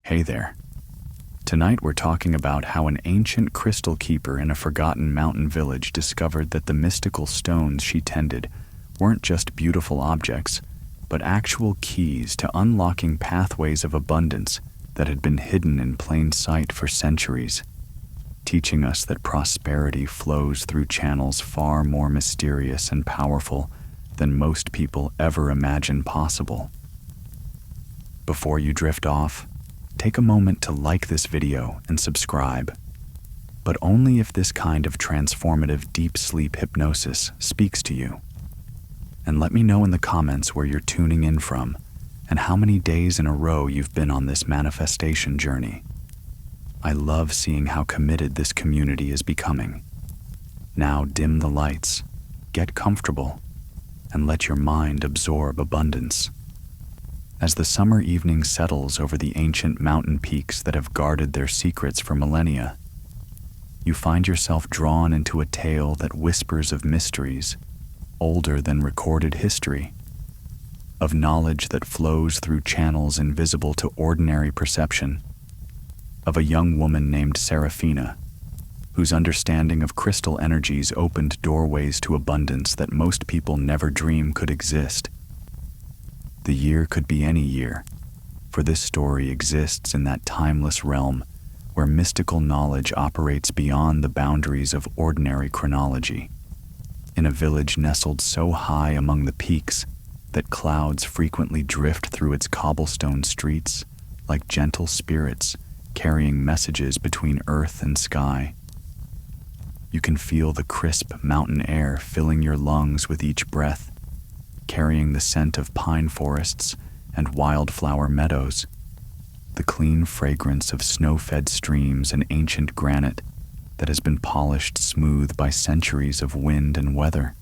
Hey there. Tonight we're talking about how an ancient crystal keeper in a forgotten mountain village discovered that the mystical stones she tended weren't just beautiful objects, but actual keys to unlocking pathways of abundance that had been hidden in plain sight for centuries, teaching us that prosperity flows through channels far more mysterious and powerful than most people ever imagine possible. Before you drift off, take a moment to like this video and subscribe, but only if this kind of transformative deep sleep hypnosis speaks to you. And let me know in the comments where you're tuning in from and how many days in a row you've been on this manifestation journey. I love seeing how committed this community is becoming. Now dim the lights, get comfortable, and let your mind absorb abundance. As the summer evening settles over the ancient mountain peaks that have guarded their secrets for millennia, you find yourself drawn into a tale that whispers of mysteries older than recorded history, of knowledge that flows through channels invisible to ordinary perception, of a young woman named Serafina, whose understanding of crystal energies opened doorways to abundance that most people never dream could exist. The year could be any year, for this story exists in that timeless realm where mystical knowledge operates beyond the boundaries of ordinary chronology. In a village nestled so high among the peaks that clouds frequently drift through its cobblestone streets like gentle spirits carrying messages between earth and sky. You can feel the crisp mountain air filling your lungs with each breath, carrying the scent of pine forests and wildflower meadows, the clean fragrance of snow-fed streams and ancient granite that has been polished smooth by centuries of wind and weather.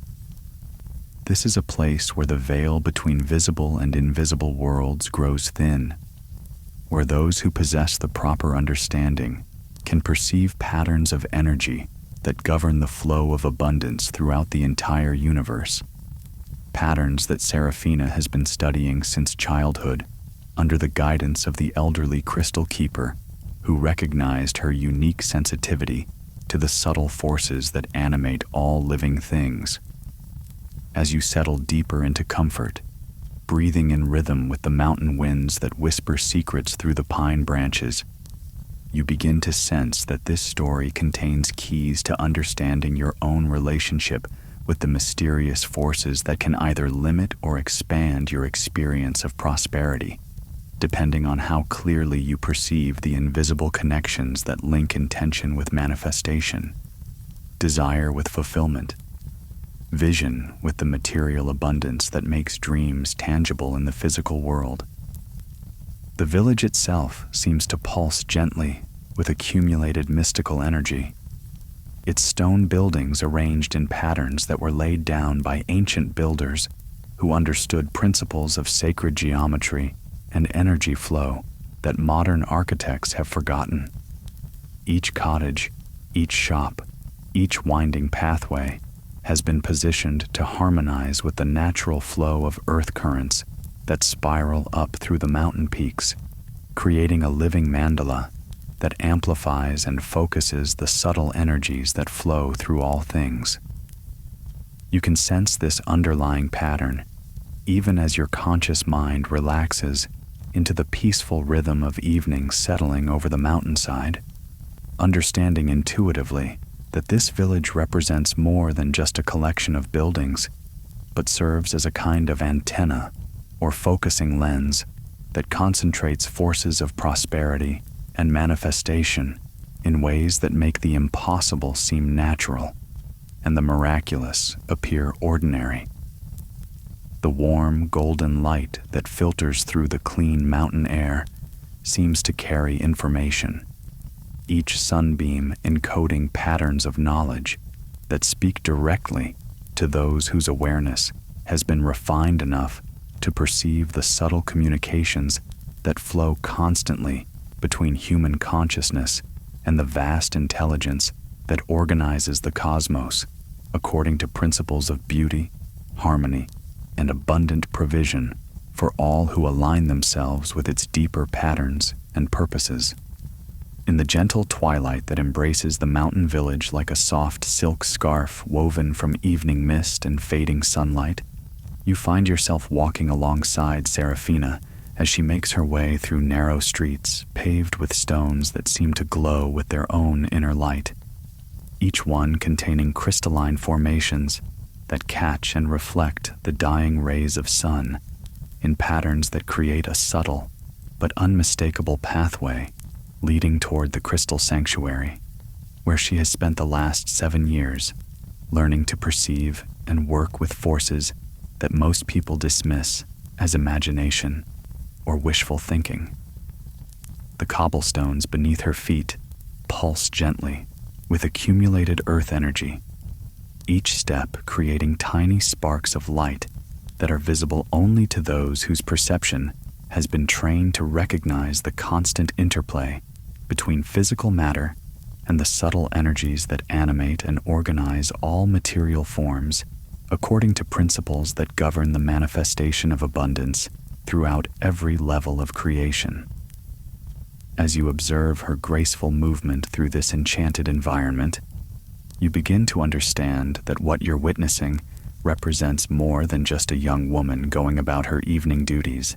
This is a place where the veil between visible and invisible worlds grows thin, where those who possess the proper understanding can perceive patterns of energy that govern the flow of abundance throughout the entire universe. Patterns that Serafina has been studying since childhood under the guidance of the elderly crystal keeper who recognized her unique sensitivity to the subtle forces that animate all living things. As you settle deeper into comfort, breathing in rhythm with the mountain winds that whisper secrets through the pine branches, you begin to sense that this story contains keys to understanding your own relationship with the mysterious forces that can either limit or expand your experience of prosperity, depending on how clearly you perceive the invisible connections that link intention with manifestation, desire with fulfillment, vision with the material abundance that makes dreams tangible in the physical world. The village itself seems to pulse gently with accumulated mystical energy, its stone buildings arranged in patterns that were laid down by ancient builders who understood principles of sacred geometry and energy flow that modern architects have forgotten. Each cottage, each shop, each winding pathway has been positioned to harmonize with the natural flow of earth currents that spiral up through the mountain peaks, creating a living mandala that amplifies and focuses the subtle energies that flow through all things. You can sense this underlying pattern even as your conscious mind relaxes into the peaceful rhythm of evening settling over the mountainside, understanding intuitively that this village represents more than just a collection of buildings, but serves as a kind of antenna or focusing lens that concentrates forces of prosperity and manifestation in ways that make the impossible seem natural and the miraculous appear ordinary. The warm, golden light that filters through the clean mountain air seems to carry information, each sunbeam encoding patterns of knowledge that speak directly to those whose awareness has been refined enough to perceive the subtle communications that flow constantly between human consciousness and the vast intelligence that organizes the cosmos according to principles of beauty, harmony, and abundant provision for all who align themselves with its deeper patterns and purposes. In the gentle twilight that embraces the mountain village like a soft silk scarf woven from evening mist and fading sunlight, you find yourself walking alongside Serafina as she makes her way through narrow streets paved with stones that seem to glow with their own inner light, each one containing crystalline formations that catch and reflect the dying rays of sun in patterns that create a subtle but unmistakable pathway leading toward the crystal sanctuary, where she has spent the last 7 years learning to perceive and work with forces that most people dismiss as imagination or wishful thinking. The cobblestones beneath her feet pulse gently with accumulated earth energy, each step creating tiny sparks of light that are visible only to those whose perception has been trained to recognize the constant interplay between physical matter and the subtle energies that animate and organize all material forms according to principles that govern the manifestation of abundance throughout every level of creation. As you observe her graceful movement through this enchanted environment, you begin to understand that what you're witnessing represents more than just a young woman going about her evening duties,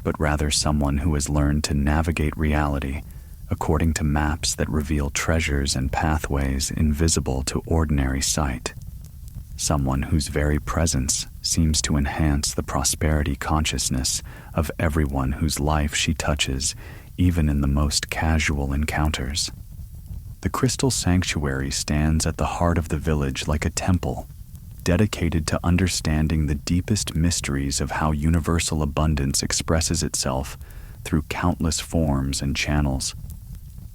but rather someone who has learned to navigate reality according to maps that reveal treasures and pathways invisible to ordinary sight. Someone whose very presence seems to enhance the prosperity consciousness of everyone whose life she touches, even in the most casual encounters. The crystal sanctuary stands at the heart of the village like a temple, dedicated to understanding the deepest mysteries of how universal abundance expresses itself through countless forms and channels.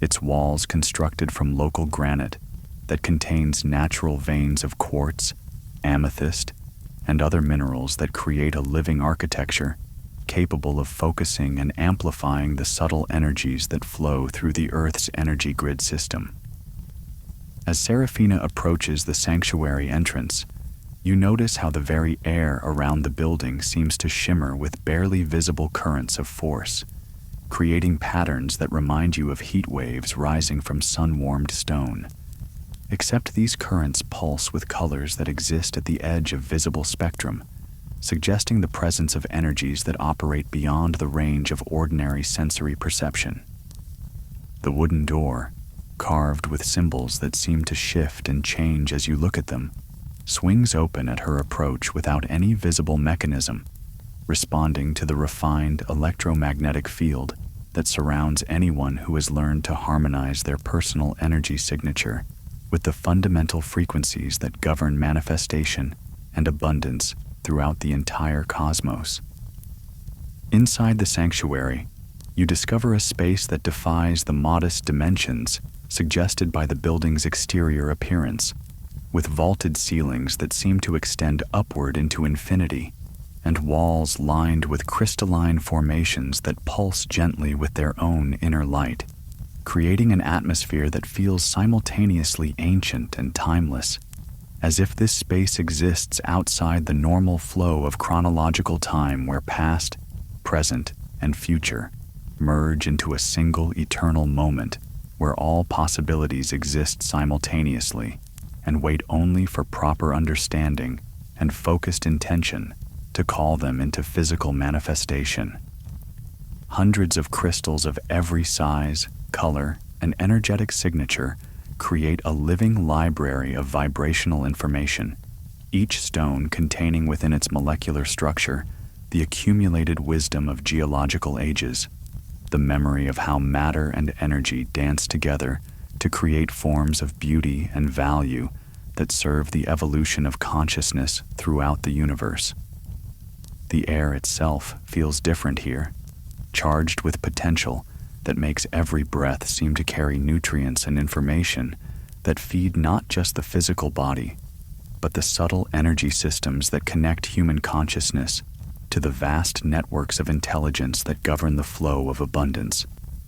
Its walls constructed from local granite that contains natural veins of quartz, amethyst, and other minerals that create a living architecture capable of focusing and amplifying the subtle energies that flow through the Earth's energy grid system. As Serafina approaches the sanctuary entrance, you notice how the very air around the building seems to shimmer with barely visible currents of force, creating patterns that remind you of heat waves rising from sun-warmed stone. Except these currents pulse with colors that exist at the edge of visible spectrum, suggesting the presence of energies that operate beyond the range of ordinary sensory perception. The wooden door, carved with symbols that seem to shift and change as you look at them, swings open at her approach without any visible mechanism, responding to the refined electromagnetic field that surrounds anyone who has learned to harmonize their personal energy signature with the fundamental frequencies that govern manifestation and abundance throughout the entire cosmos. Inside the sanctuary, you discover a space that defies the modest dimensions suggested by the building's exterior appearance, with vaulted ceilings that seem to extend upward into infinity, and walls lined with crystalline formations that pulse gently with their own inner light, creating an atmosphere that feels simultaneously ancient and timeless, as if this space exists outside the normal flow of chronological time where past, present, and future merge into a single eternal moment where all possibilities exist simultaneously and wait only for proper understanding and focused intention to call them into physical manifestation. Hundreds of crystals of every size, color, and energetic signature create a living library of vibrational information, each stone containing within its molecular structure the accumulated wisdom of geological ages, the memory of how matter and energy dance together to create forms of beauty and value that serve the evolution of consciousness throughout the universe. The air itself feels different here, charged with potential that makes every breath seem to carry nutrients and information that feed not just the physical body, but the subtle energy systems that connect human consciousness to the vast networks of intelligence that govern the flow of abundance,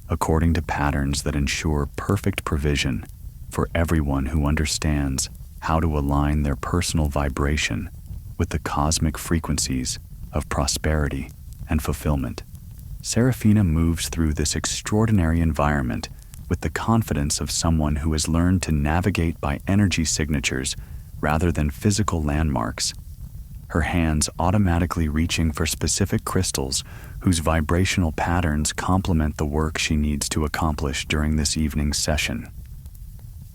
according to patterns that ensure perfect provision for everyone who understands how to align their personal vibration with the cosmic frequencies of prosperity and fulfillment. Serafina moves through this extraordinary environment with the confidence of someone who has learned to navigate by energy signatures rather than physical landmarks, her hands automatically reaching for specific crystals whose vibrational patterns complement the work she needs to accomplish during this evening's session.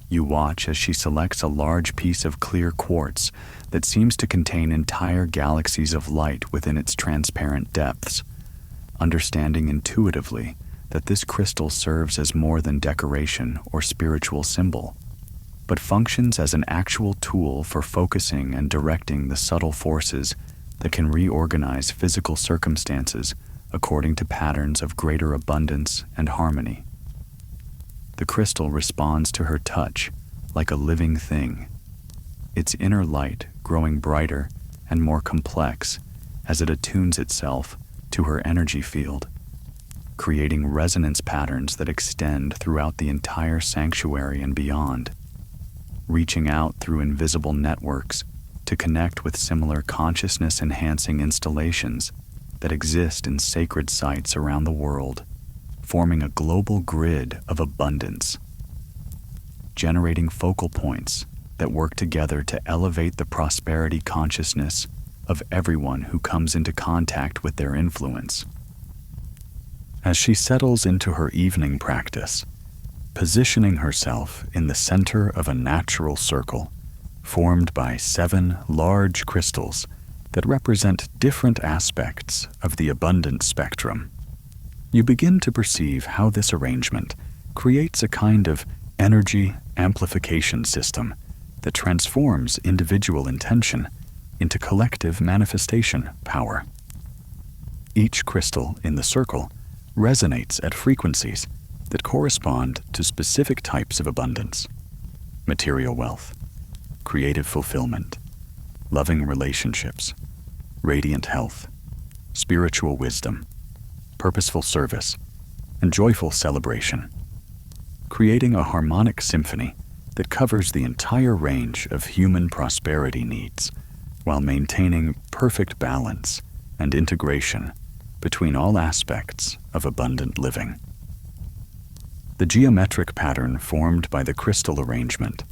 You watch as she selects a large piece of clear quartz that seems to contain entire galaxies of light within its transparent depths, understanding intuitively that this crystal serves as more than decoration or spiritual symbol, but functions as an actual tool for focusing and directing the subtle forces that can reorganize physical circumstances according to patterns of greater abundance and harmony. The crystal responds to her touch like a living thing, its inner light growing brighter and more complex as it attunes itself to her energy field, creating resonance patterns that extend throughout the entire sanctuary and beyond, reaching out through invisible networks to connect with similar consciousness-enhancing installations that exist in sacred sites around the world, forming a global grid of abundance, generating focal points that work together to elevate the prosperity consciousness of everyone who comes into contact with their influence. As she settles into her evening practice, positioning herself in the center of a natural circle formed by 7 large crystals that represent different aspects of the abundance spectrum, you begin to perceive how this arrangement creates a kind of energy amplification system that transforms individual intention into collective manifestation power. Each crystal in the circle resonates at frequencies that correspond to specific types of abundance: material wealth, creative fulfillment, loving relationships, radiant health, spiritual wisdom, purposeful service, and joyful celebration, creating a harmonic symphony that covers the entire range of human prosperity needs while maintaining perfect balance and integration between all aspects of abundant living. The geometric pattern formed by the crystal arrangement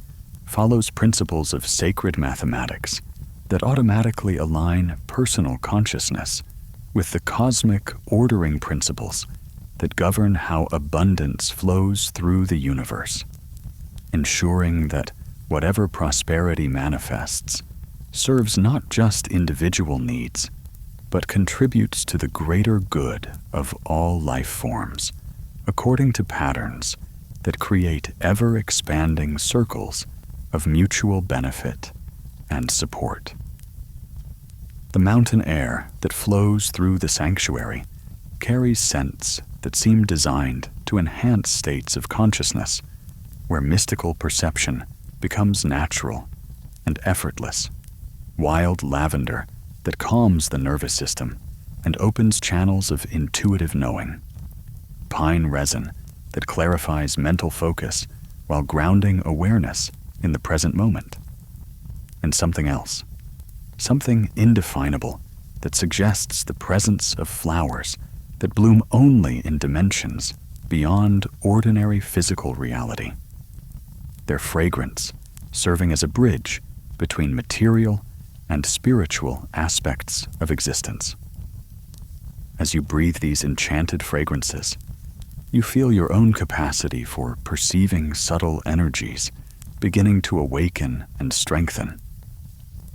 follows principles of sacred mathematics that automatically align personal consciousness with the cosmic ordering principles that govern how abundance flows through the universe, ensuring that whatever prosperity manifests serves not just individual needs, but contributes to the greater good of all life forms, according to patterns that create ever-expanding circles of mutual benefit and support. The mountain air that flows through the sanctuary carries scents that seem designed to enhance states of consciousness, where mystical perception becomes natural and effortless. Wild lavender that calms the nervous system and opens channels of intuitive knowing. Pine resin that clarifies mental focus while grounding awareness in the present moment. And something else, something indefinable that suggests the presence of flowers that bloom only in dimensions beyond ordinary physical reality. Their fragrance serving as a bridge between material and spiritual aspects of existence. As you breathe these enchanted fragrances, you feel your own capacity for perceiving subtle energies beginning to awaken and strengthen,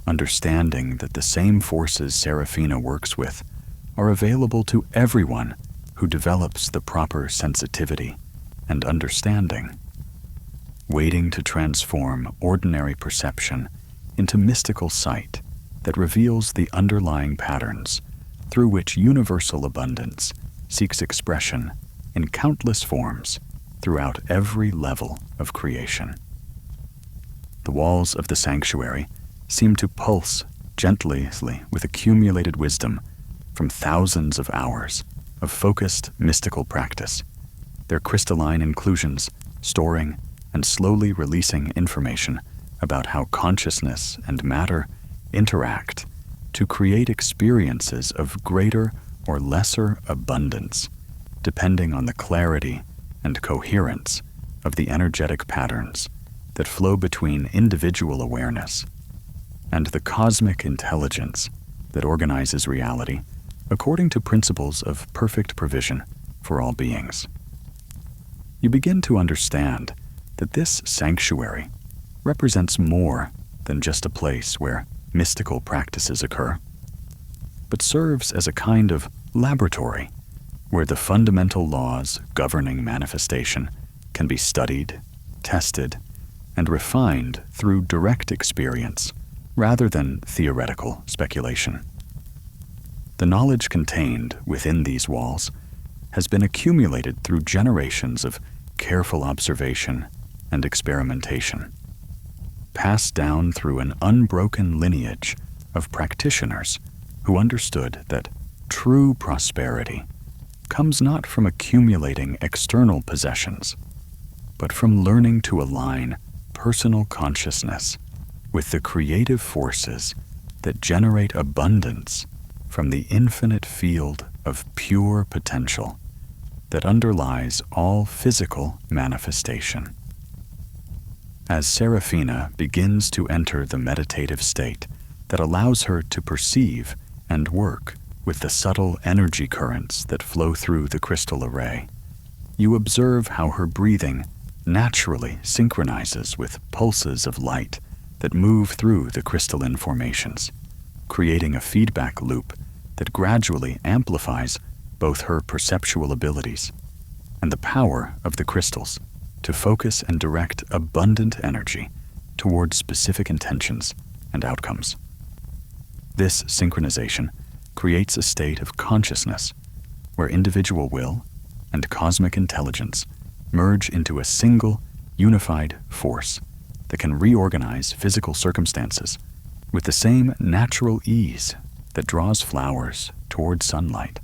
understanding that the same forces Serafina works with are available to everyone who develops the proper sensitivity and understanding, waiting to transform ordinary perception into mystical sight that reveals the underlying patterns through which universal abundance seeks expression in countless forms throughout every level of creation. The walls of the sanctuary seem to pulse gently with accumulated wisdom from thousands of hours of focused mystical practice, their crystalline inclusions storing and slowly releasing information about how consciousness and matter interact to create experiences of greater or lesser abundance, depending on the clarity and coherence of the energetic patterns that flow between individual awareness and the cosmic intelligence that organizes reality according to principles of perfect provision for all beings. You begin to understand that this sanctuary represents more than just a place where mystical practices occur, but serves as a kind of laboratory where the fundamental laws governing manifestation can be studied, tested, and refined through direct experience rather than theoretical speculation. The knowledge contained within these walls has been accumulated through generations of careful observation and experimentation, passed down through an unbroken lineage of practitioners who understood that true prosperity comes not from accumulating external possessions, but from learning to align personal consciousness with the creative forces that generate abundance from the infinite field of pure potential that underlies all physical manifestation. As Serafina begins to enter the meditative state that allows her to perceive and work with the subtle energy currents that flow through the crystal array, you observe how her breathing naturally synchronizes with pulses of light that move through the crystalline formations, creating a feedback loop that gradually amplifies both her perceptual abilities and the power of the crystals to focus and direct abundant energy towards specific intentions and outcomes. This synchronization creates a state of consciousness where individual will and cosmic intelligence merge into a single, unified force that can reorganize physical circumstances with the same natural ease that draws flowers toward sunlight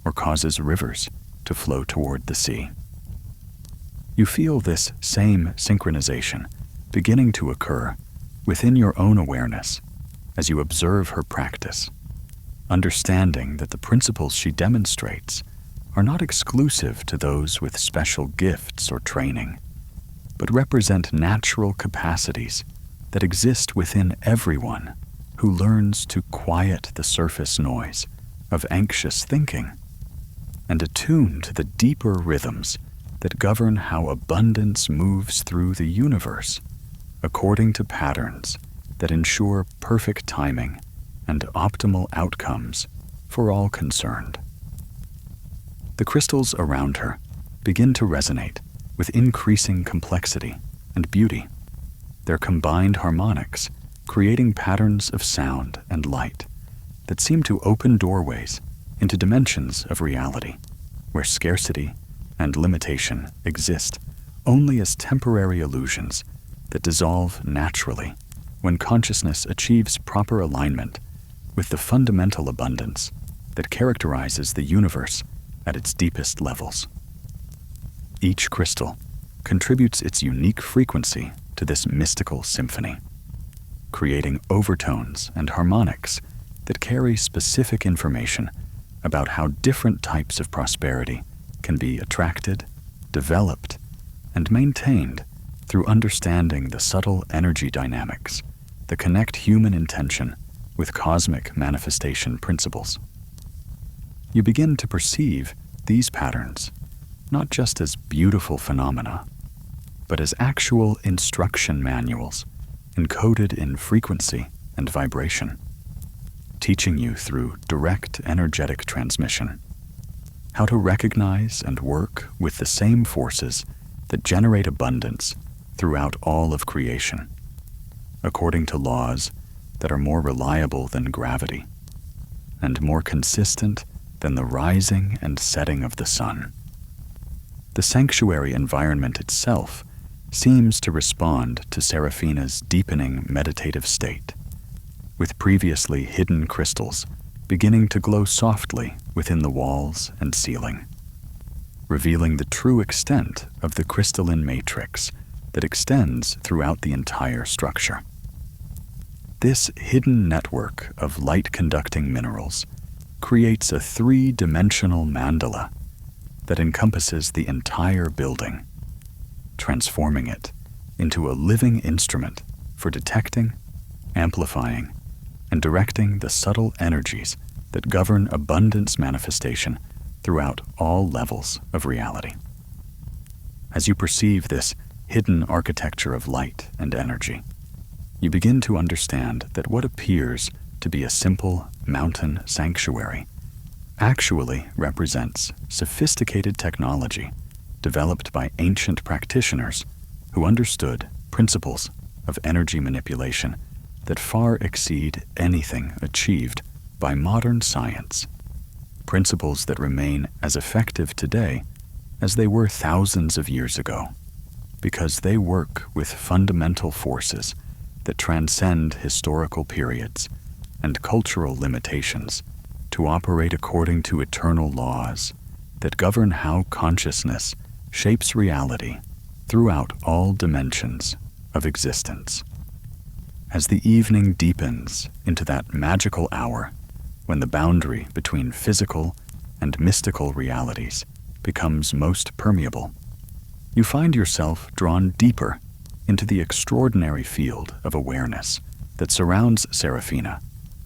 or causes rivers to flow toward the sea. You feel this same synchronization beginning to occur within your own awareness as you observe her practice, understanding that the principles she demonstrates are not exclusive to those with special gifts or training, but represent natural capacities that exist within everyone who learns to quiet the surface noise of anxious thinking and attune to the deeper rhythms that govern how abundance moves through the universe according to patterns that ensure perfect timing and optimal outcomes for all concerned. The crystals around her begin to resonate with increasing complexity and beauty, their combined harmonics creating patterns of sound and light that seem to open doorways into dimensions of reality where scarcity and limitation exist only as temporary illusions that dissolve naturally when consciousness achieves proper alignment with the fundamental abundance that characterizes the universe at its deepest levels. Each crystal contributes its unique frequency to this mystical symphony, creating overtones and harmonics that carry specific information about how different types of prosperity can be attracted, developed, and maintained through understanding the subtle energy dynamics that connect human intention with cosmic manifestation principles. You begin to perceive these patterns not just as beautiful phenomena, but as actual instruction manuals encoded in frequency and vibration, teaching you through direct energetic transmission how to recognize and work with the same forces that generate abundance throughout all of creation, according to laws that are more reliable than gravity and more consistent than the rising and setting of the sun. The sanctuary environment itself seems to respond to Serafina's deepening meditative state, with previously hidden crystals beginning to glow softly within the walls and ceiling, revealing the true extent of the crystalline matrix that extends throughout the entire structure. This hidden network of light-conducting minerals creates a three-dimensional mandala that encompasses the entire building, transforming it into a living instrument for detecting, amplifying, and directing the subtle energies that govern abundance manifestation throughout all levels of reality. As you perceive this hidden architecture of light and energy, you begin to understand that what appears to be a simple mountain sanctuary actually represents sophisticated technology developed by ancient practitioners who understood principles of energy manipulation that far exceed anything achieved by modern science, principles that remain as effective today as they were thousands of years ago, because they work with fundamental forces that transcend historical periods and cultural limitations to operate according to eternal laws that govern how consciousness shapes reality throughout all dimensions of existence. As the evening deepens into that magical hour when the boundary between physical and mystical realities becomes most permeable, you find yourself drawn deeper into the extraordinary field of awareness that surrounds Serafina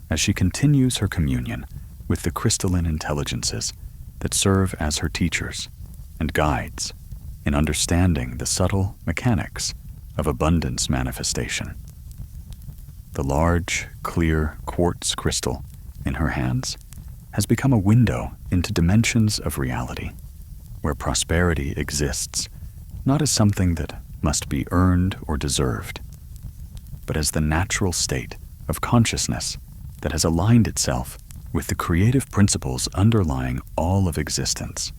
as she continues her communion with the crystalline intelligences that serve as her teachers and guides in understanding the subtle mechanics of abundance manifestation. The large, clear quartz crystal in her hands has become a window into dimensions of reality, where prosperity exists not as something that must be earned or deserved, but as the natural state of consciousness that has aligned itself with the creative principles underlying all of existence.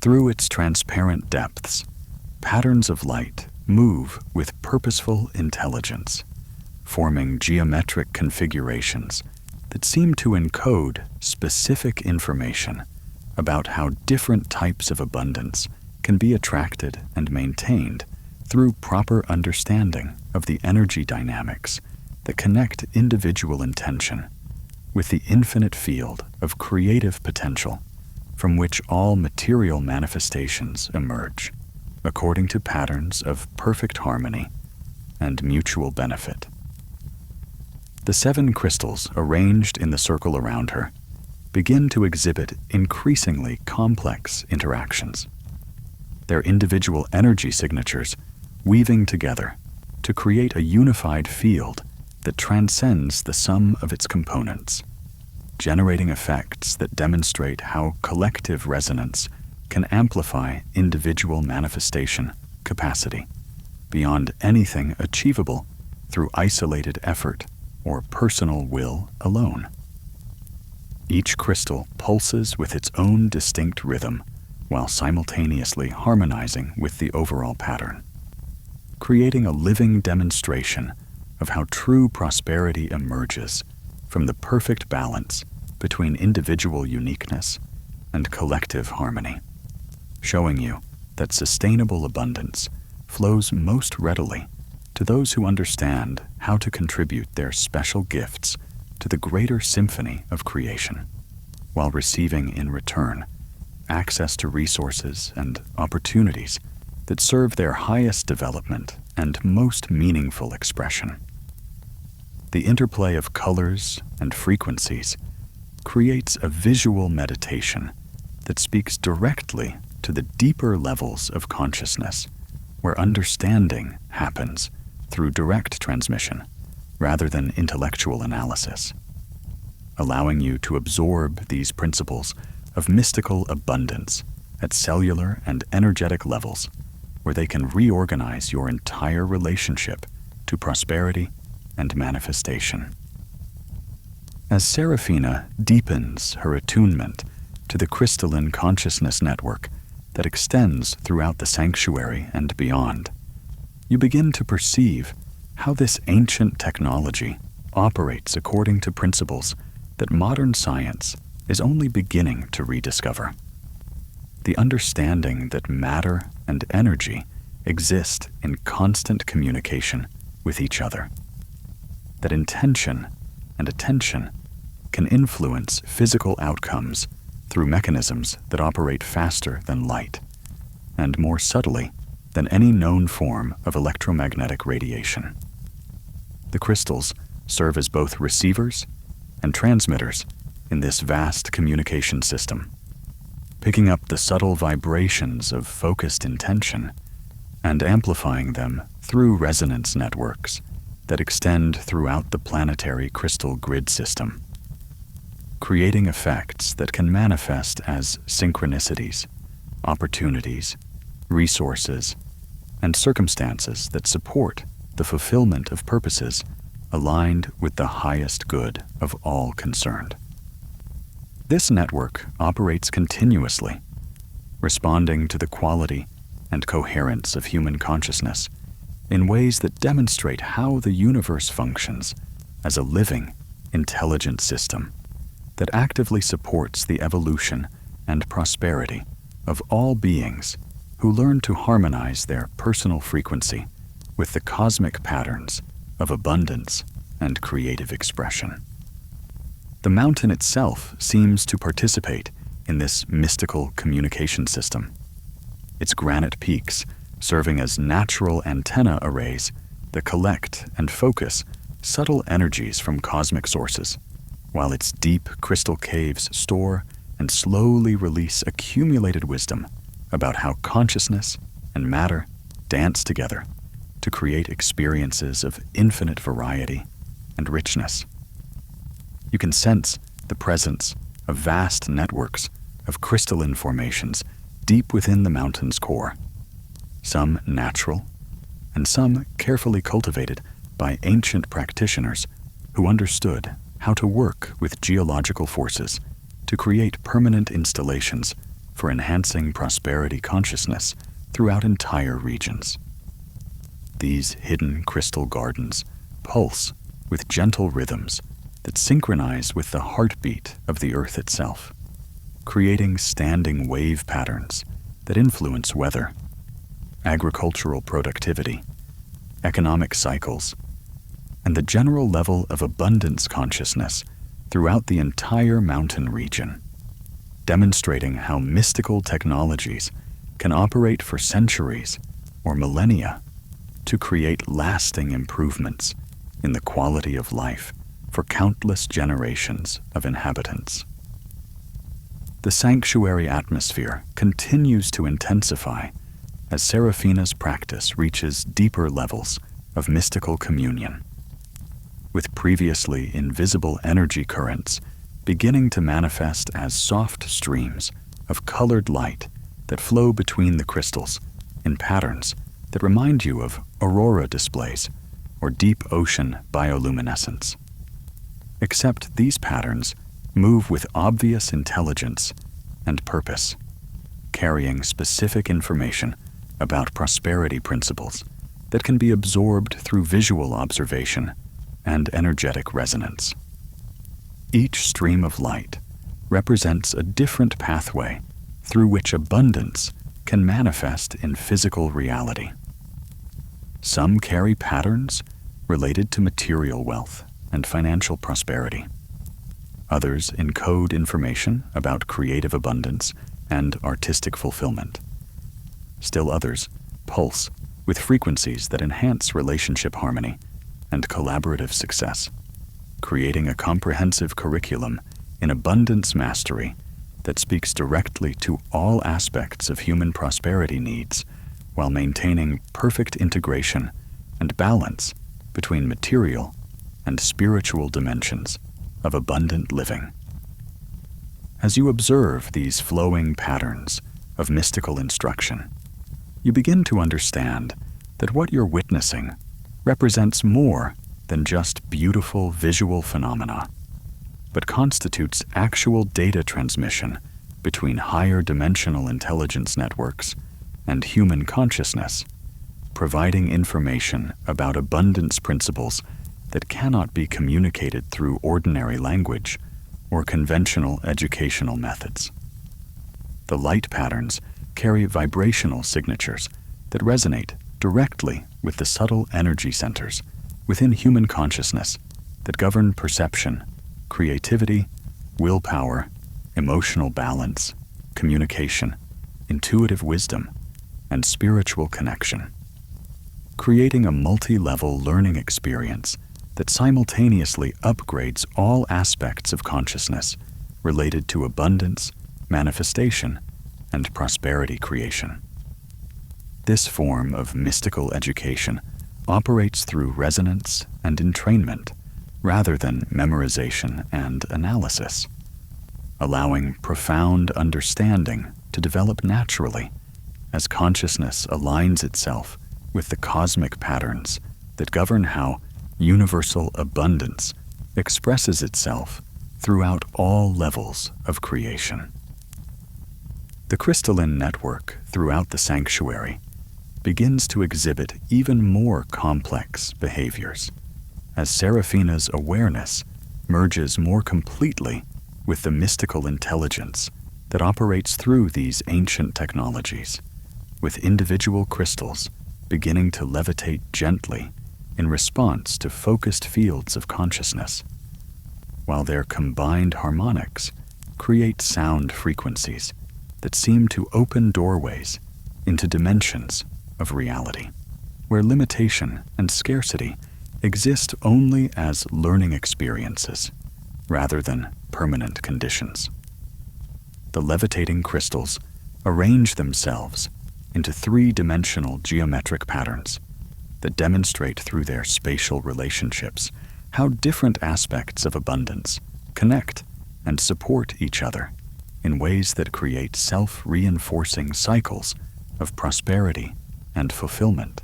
Through its transparent depths, patterns of light move with purposeful intelligence, forming geometric configurations that seem to encode specific information about how different types of abundance can be attracted and maintained through proper understanding of the energy dynamics that connect individual intention with the infinite field of creative potential from which all material manifestations emerge, according to patterns of perfect harmony and mutual benefit. The 7 crystals arranged in the circle around her begin to exhibit increasingly complex interactions, their individual energy signatures weaving together to create a unified field that transcends the sum of its components, generating effects that demonstrate how collective resonance can amplify individual manifestation capacity beyond anything achievable through isolated effort or personal will alone. Each crystal pulses with its own distinct rhythm while simultaneously harmonizing with the overall pattern, creating a living demonstration of how true prosperity emerges from the perfect balance between individual uniqueness and collective harmony, showing you that sustainable abundance flows most readily to those who understand how to contribute their special gifts to the greater symphony of creation, while receiving in return access to resources and opportunities that serve their highest development and most meaningful expression. The interplay of colors and frequencies creates a visual meditation that speaks directly to the deeper levels of consciousness, where understanding happens through direct transmission rather than intellectual analysis, allowing you to absorb these principles of mystical abundance at cellular and energetic levels, where they can reorganize your entire relationship to prosperity and manifestation. As Serafina deepens her attunement to the crystalline consciousness network that extends throughout the sanctuary and beyond, you begin to perceive how this ancient technology operates according to principles that modern science is only beginning to rediscover. The understanding that matter and energy exist in constant communication with each other, that intention and attention can influence physical outcomes through mechanisms that operate faster than light and more subtly than any known form of electromagnetic radiation. The crystals serve as both receivers and transmitters in this vast communication system, picking up the subtle vibrations of focused intention and amplifying them through resonance networks that extend throughout the planetary crystal grid system, creating effects that can manifest as synchronicities, opportunities, resources, and circumstances that support the fulfillment of purposes aligned with the highest good of all concerned. This network operates continuously, responding to the quality and coherence of human consciousness in ways that demonstrate how the universe functions as a living, intelligent system that actively supports the evolution and prosperity of all beings who learn to harmonize their personal frequency with the cosmic patterns of abundance and creative expression. The mountain itself seems to participate in this mystical communication system, its granite peaks serving as natural antenna arrays that collect and focus subtle energies from cosmic sources, while its deep crystal caves store and slowly release accumulated wisdom about how consciousness and matter dance together to create experiences of infinite variety and richness. You can sense the presence of vast networks of crystalline formations deep within the mountain's core, some natural and some carefully cultivated by ancient practitioners who understood how to work with geological forces to create permanent installations for enhancing prosperity consciousness throughout entire regions. These hidden crystal gardens pulse with gentle rhythms that synchronize with the heartbeat of the earth itself, creating standing wave patterns that influence weather, agricultural productivity, economic cycles, and the general level of abundance consciousness throughout the entire mountain region, demonstrating how mystical technologies can operate for centuries or millennia to create lasting improvements in the quality of life for countless generations of inhabitants. The sanctuary atmosphere continues to intensify as Serafina's practice reaches deeper levels of mystical communion, with previously invisible energy currents beginning to manifest as soft streams of colored light that flow between the crystals in patterns that remind you of aurora displays or deep ocean bioluminescence. Except these patterns move with obvious intelligence and purpose, carrying specific information about prosperity principles that can be absorbed through visual observation and energetic resonance. Each stream of light represents a different pathway through which abundance can manifest in physical reality. Some carry patterns related to material wealth and financial prosperity. Others encode information about creative abundance and artistic fulfillment. Still others pulse with frequencies that enhance relationship harmony and collaborative success, creating a comprehensive curriculum in abundance mastery that speaks directly to all aspects of human prosperity needs while maintaining perfect integration and balance between material and spiritual dimensions of abundant living. As you observe these flowing patterns of mystical instruction, you begin to understand that what you're witnessing represents more than just beautiful visual phenomena, but constitutes actual data transmission between higher dimensional intelligence networks and human consciousness, providing information about abundance principles that cannot be communicated through ordinary language or conventional educational methods. The light patterns carry vibrational signatures that resonate directly with the subtle energy centers within human consciousness that govern perception, creativity, willpower, emotional balance, communication, intuitive wisdom, and spiritual connection, creating a multi-level learning experience that simultaneously upgrades all aspects of consciousness related to abundance, manifestation, and prosperity creation. This form of mystical education operates through resonance and entrainment rather than memorization and analysis, allowing profound understanding to develop naturally as consciousness aligns itself with the cosmic patterns that govern how universal abundance expresses itself throughout all levels of creation. The crystalline network throughout the sanctuary begins to exhibit even more complex behaviors as Seraphina's awareness merges more completely with the mystical intelligence that operates through these ancient technologies, with individual crystals beginning to levitate gently in response to focused fields of consciousness, while their combined harmonics create sound frequencies that seem to open doorways into dimensions of reality, where limitation and scarcity exist only as learning experiences rather than permanent conditions. The levitating crystals arrange themselves into three-dimensional geometric patterns that demonstrate through their spatial relationships how different aspects of abundance connect and support each other in ways that create self-reinforcing cycles of prosperity and fulfillment.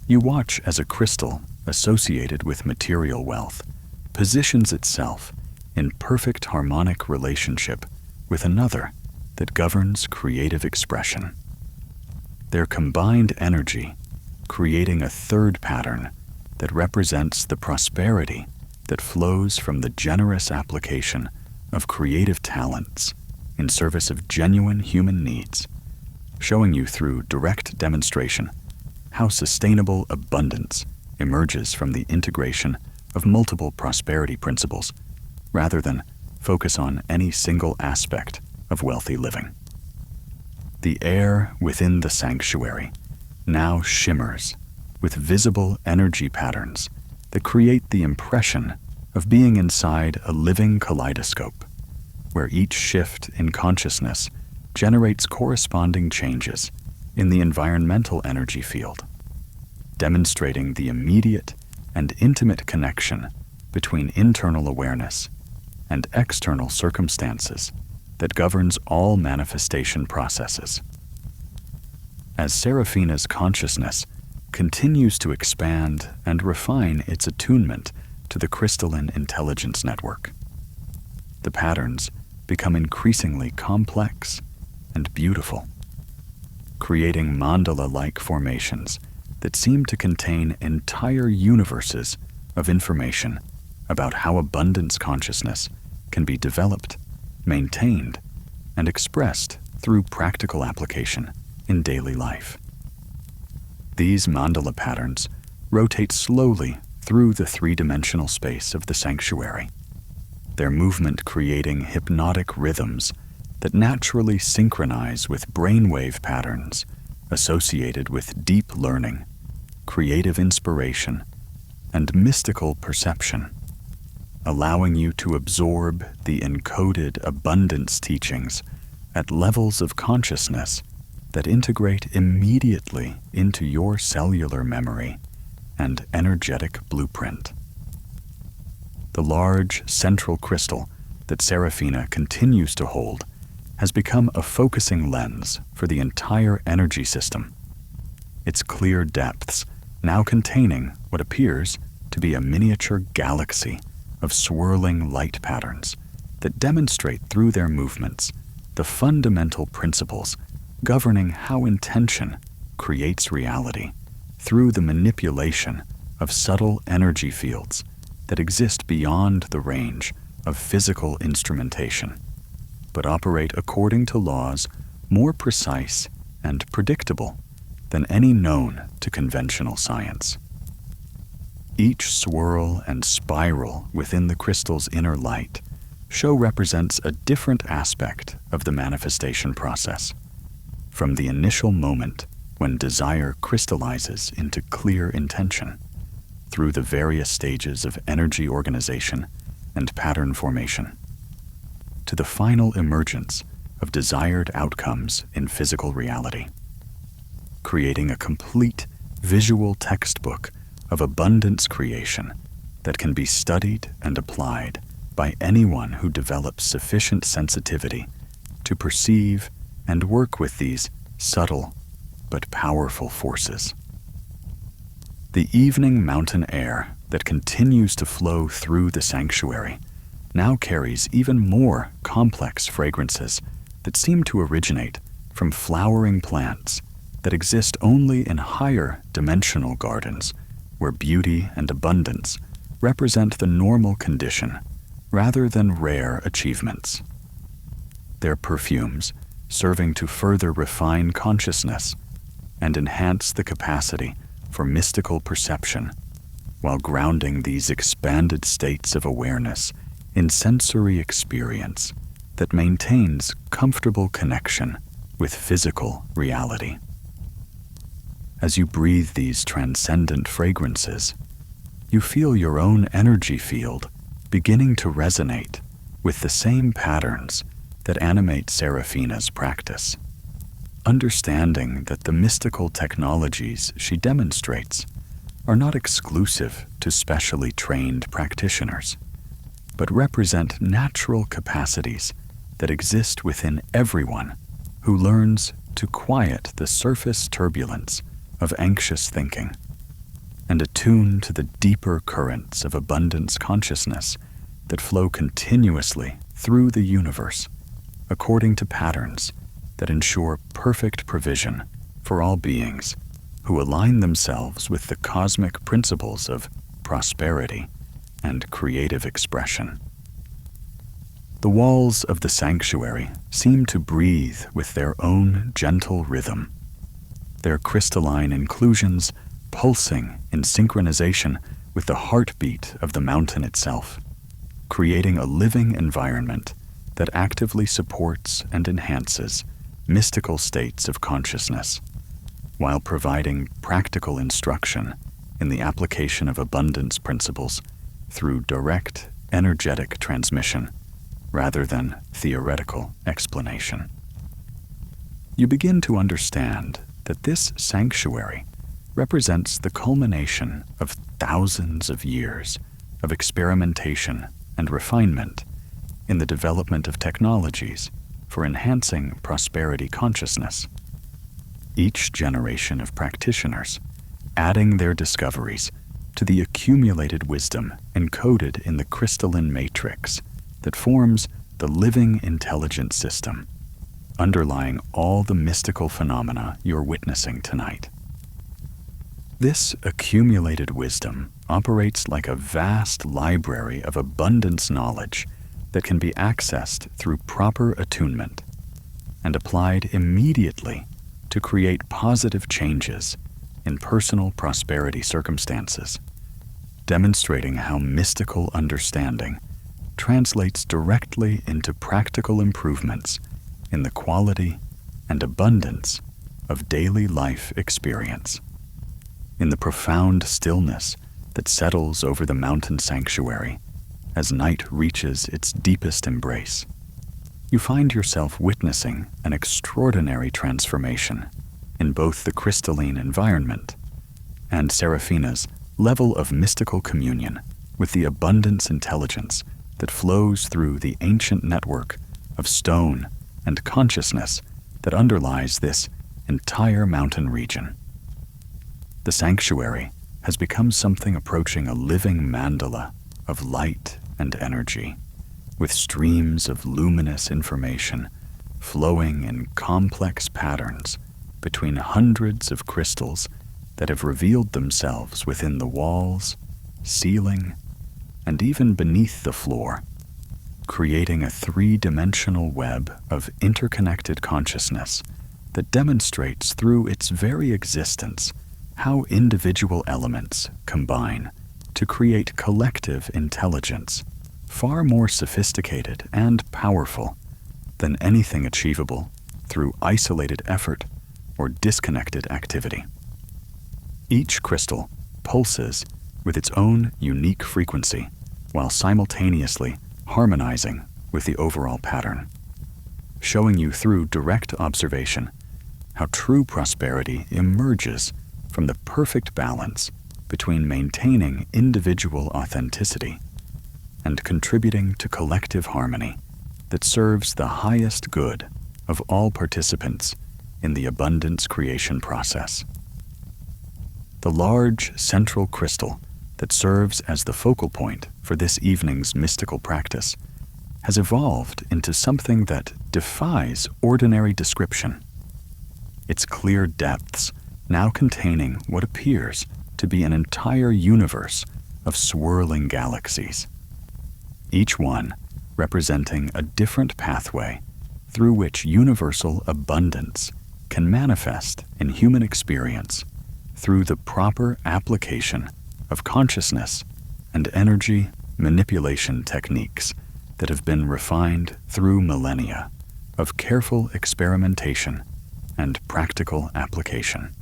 You watch as a crystal associated with material wealth positions itself in perfect harmonic relationship with another that governs creative expression. Their combined energy creating a third pattern that represents the prosperity that flows from the generous application of creative talents in service of genuine human needs, showing you through direct demonstration how sustainable abundance emerges from the integration of multiple prosperity principles rather than focus on any single aspect of wealthy living. The air within the sanctuary now shimmers with visible energy patterns that create the impression of being inside a living kaleidoscope, where each shift in consciousness generates corresponding changes in the environmental energy field, demonstrating the immediate and intimate connection between internal awareness and external circumstances that governs all manifestation processes. As Seraphina's consciousness continues to expand and refine its attunement to the crystalline intelligence network, the patterns become increasingly complex and beautiful, creating mandala-like formations that seem to contain entire universes of information about how abundance consciousness can be developed, maintained, and expressed through practical application in daily life. These mandala patterns rotate slowly through the three-dimensional space of the sanctuary, their movement creating hypnotic rhythms that naturally synchronize with brainwave patterns associated with deep learning, creative inspiration, and mystical perception, allowing you to absorb the encoded abundance teachings at levels of consciousness that integrate immediately into your cellular memory and energetic blueprint. The large central crystal that Seraphina continues to hold has become a focusing lens for the entire energy system, its clear depths now containing what appears to be a miniature galaxy of swirling light patterns that demonstrate through their movements the fundamental principles governing how intention creates reality through the manipulation of subtle energy fields that exist beyond the range of physical instrumentation, but operate according to laws more precise and predictable than any known to conventional science. Each swirl and spiral within the crystal's inner light represents a different aspect of the manifestation process. From the initial moment when desire crystallizes into clear intention, through the various stages of energy organization and pattern formation, to the final emergence of desired outcomes in physical reality, creating a complete visual textbook of abundance creation that can be studied and applied by anyone who develops sufficient sensitivity to perceive and work with these subtle but powerful forces. The evening mountain air that continues to flow through the sanctuary now carries even more complex fragrances that seem to originate from flowering plants that exist only in higher dimensional gardens, where beauty and abundance represent the normal condition rather than rare achievements. Their perfumes serving to further refine consciousness and enhance the capacity for mystical perception, while grounding these expanded states of awareness in sensory experience that maintains comfortable connection with physical reality. As you breathe these transcendent fragrances, you feel your own energy field beginning to resonate with the same patterns that animate Serafina's practice, understanding that the mystical technologies she demonstrates are not exclusive to specially trained practitioners, but represent natural capacities that exist within everyone who learns to quiet the surface turbulence of anxious thinking and attune to the deeper currents of abundance consciousness that flow continuously through the universe according to patterns that ensure perfect provision for all beings who align themselves with the cosmic principles of prosperity and creative expression. The walls of the sanctuary seem to breathe with their own gentle rhythm, their crystalline inclusions pulsing in synchronization with the heartbeat of the mountain itself, creating a living environment that actively supports and enhances mystical states of consciousness, while providing practical instruction in the application of abundance principles through direct energetic transmission rather than theoretical explanation. You begin to understand that this sanctuary represents the culmination of thousands of years of experimentation and refinement in the development of technologies for enhancing prosperity consciousness. Each generation of practitioners adding their discoveries to the accumulated wisdom encoded in the crystalline matrix that forms the living intelligent system underlying all the mystical phenomena you're witnessing tonight. This accumulated wisdom operates like a vast library of abundance knowledge that can be accessed through proper attunement and applied immediately to create positive changes in personal prosperity circumstances, demonstrating how mystical understanding translates directly into practical improvements in the quality and abundance of daily life experience. In the profound stillness that settles over the mountain sanctuary as night reaches its deepest embrace, you find yourself witnessing an extraordinary transformation in both the crystalline environment and Serafina's level of mystical communion with the abundance intelligence that flows through the ancient network of stone and consciousness that underlies this entire mountain region. The sanctuary has become something approaching a living mandala of light and energy, with streams of luminous information flowing in complex patterns between hundreds of crystals that have revealed themselves within the walls, ceiling, and even beneath the floor, creating a three-dimensional web of interconnected consciousness that demonstrates through its very existence how individual elements combine to create collective intelligence, far more sophisticated and powerful than anything achievable through isolated effort or disconnected activity. Each crystal pulses with its own unique frequency while simultaneously harmonizing with the overall pattern, showing you through direct observation how true prosperity emerges from the perfect balance between maintaining individual authenticity and contributing to collective harmony that serves the highest good of all participants in the abundance creation process. The large central crystal that serves as the focal point for this evening's mystical practice has evolved into something that defies ordinary description. Its clear depths now containing what appears to be an entire universe of swirling galaxies, each one representing a different pathway through which universal abundance can manifest in human experience through the proper application of consciousness and energy manipulation techniques that have been refined through millennia of careful experimentation and practical application.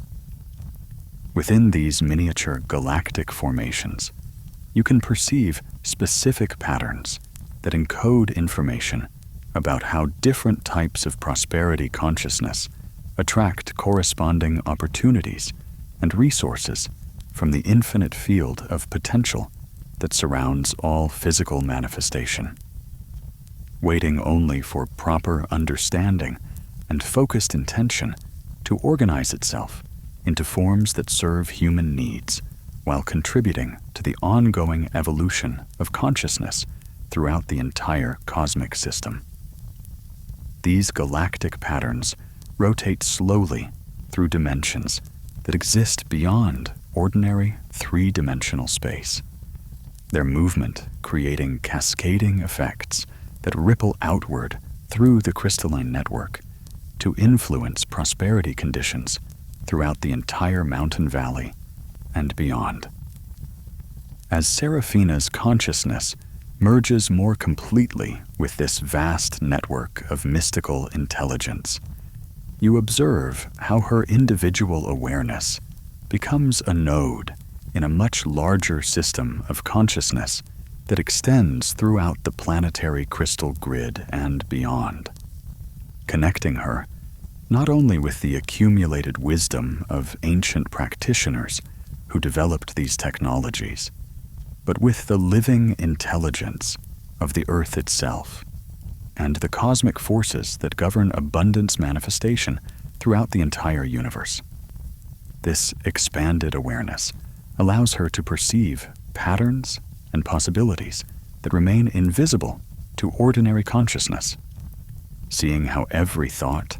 Within these miniature galactic formations, you can perceive specific patterns that encode information about how different types of prosperity consciousness attract corresponding opportunities and resources from the infinite field of potential that surrounds all physical manifestation. Waiting only for proper understanding and focused intention to organize itself into forms that serve human needs while contributing to the ongoing evolution of consciousness throughout the entire cosmic system. These galactic patterns rotate slowly through dimensions that exist beyond ordinary three-dimensional space, their movement creating cascading effects that ripple outward through the crystalline network to influence prosperity conditions throughout the entire mountain valley and beyond. As Seraphina's consciousness merges more completely with this vast network of mystical intelligence, you observe how her individual awareness becomes a node in a much larger system of consciousness that extends throughout the planetary crystal grid and beyond, connecting her not only with the accumulated wisdom of ancient practitioners who developed these technologies, but with the living intelligence of the earth itself and the cosmic forces that govern abundance manifestation throughout the entire universe. This expanded awareness allows her to perceive patterns and possibilities that remain invisible to ordinary consciousness, seeing how every thought,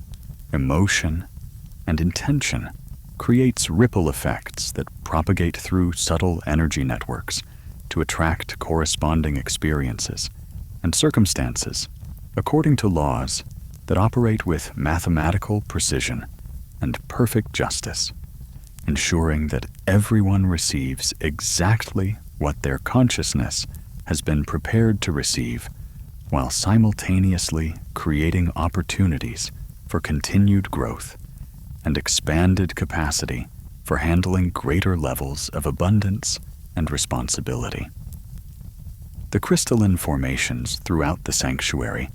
emotion, and intention creates ripple effects that propagate through subtle energy networks to attract corresponding experiences and circumstances according to laws that operate with mathematical precision and perfect justice, ensuring that everyone receives exactly what their consciousness has been prepared to receive, while simultaneously creating opportunities for continued growth and expanded capacity for handling greater levels of abundance and responsibility. The crystalline formations throughout the sanctuary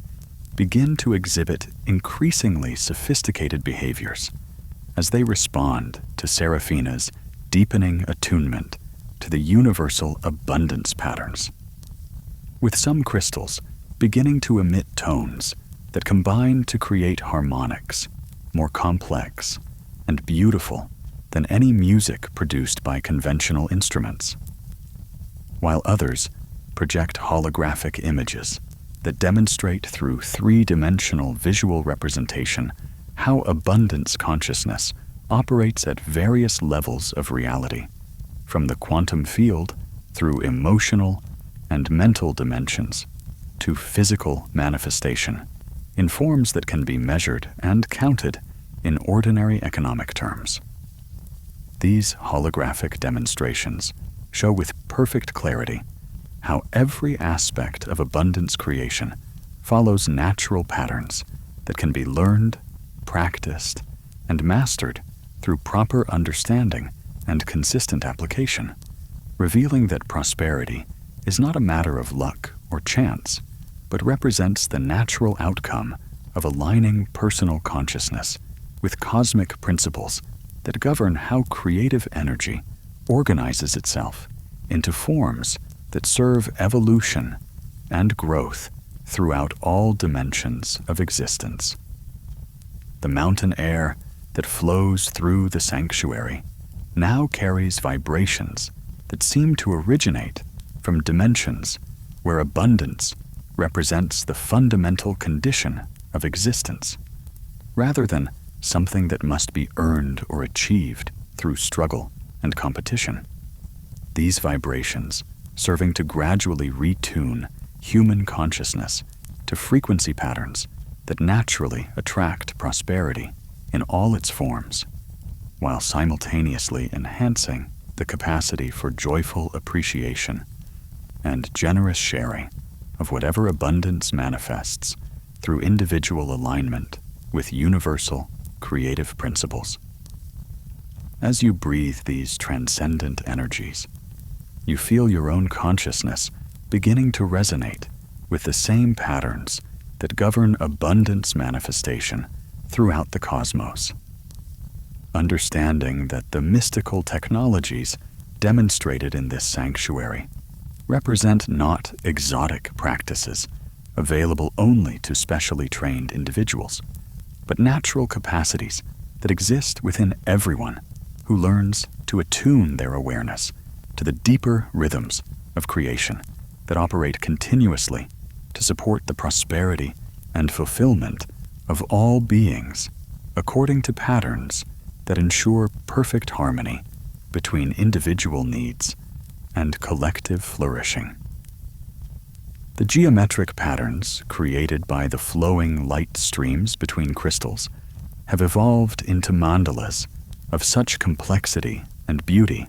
begin to exhibit increasingly sophisticated behaviors as they respond to Seraphina's deepening attunement to the universal abundance patterns, with some crystals beginning to emit tones that combine to create harmonics more complex and beautiful than any music produced by conventional instruments, while others project holographic images that demonstrate through three-dimensional visual representation how abundance consciousness operates at various levels of reality, from the quantum field through emotional and mental dimensions to physical manifestation in forms that can be measured and counted in ordinary economic terms. These holographic demonstrations show with perfect clarity how every aspect of abundance creation follows natural patterns that can be learned, practiced, and mastered through proper understanding and consistent application, revealing that prosperity is not a matter of luck or chance, but represents the natural outcome of aligning personal consciousness with cosmic principles that govern how creative energy organizes itself into forms that serve evolution and growth throughout all dimensions of existence. The mountain air that flows through the sanctuary now carries vibrations that seem to originate from dimensions where abundance represents the fundamental condition of existence, rather than something that must be earned or achieved through struggle and competition. These vibrations serving to gradually retune human consciousness to frequency patterns that naturally attract prosperity in all its forms, while simultaneously enhancing the capacity for joyful appreciation and generous sharing of whatever abundance manifests through individual alignment with universal creative principles. As you breathe these transcendent energies, you feel your own consciousness beginning to resonate with the same patterns that govern abundance manifestation throughout the cosmos. Understanding that the mystical technologies demonstrated in this sanctuary represent not exotic practices available only to specially trained individuals, but natural capacities that exist within everyone who learns to attune their awareness to the deeper rhythms of creation that operate continuously to support the prosperity and fulfillment of all beings according to patterns that ensure perfect harmony between individual needs and collective flourishing. The geometric patterns created by the flowing light streams between crystals have evolved into mandalas of such complexity and beauty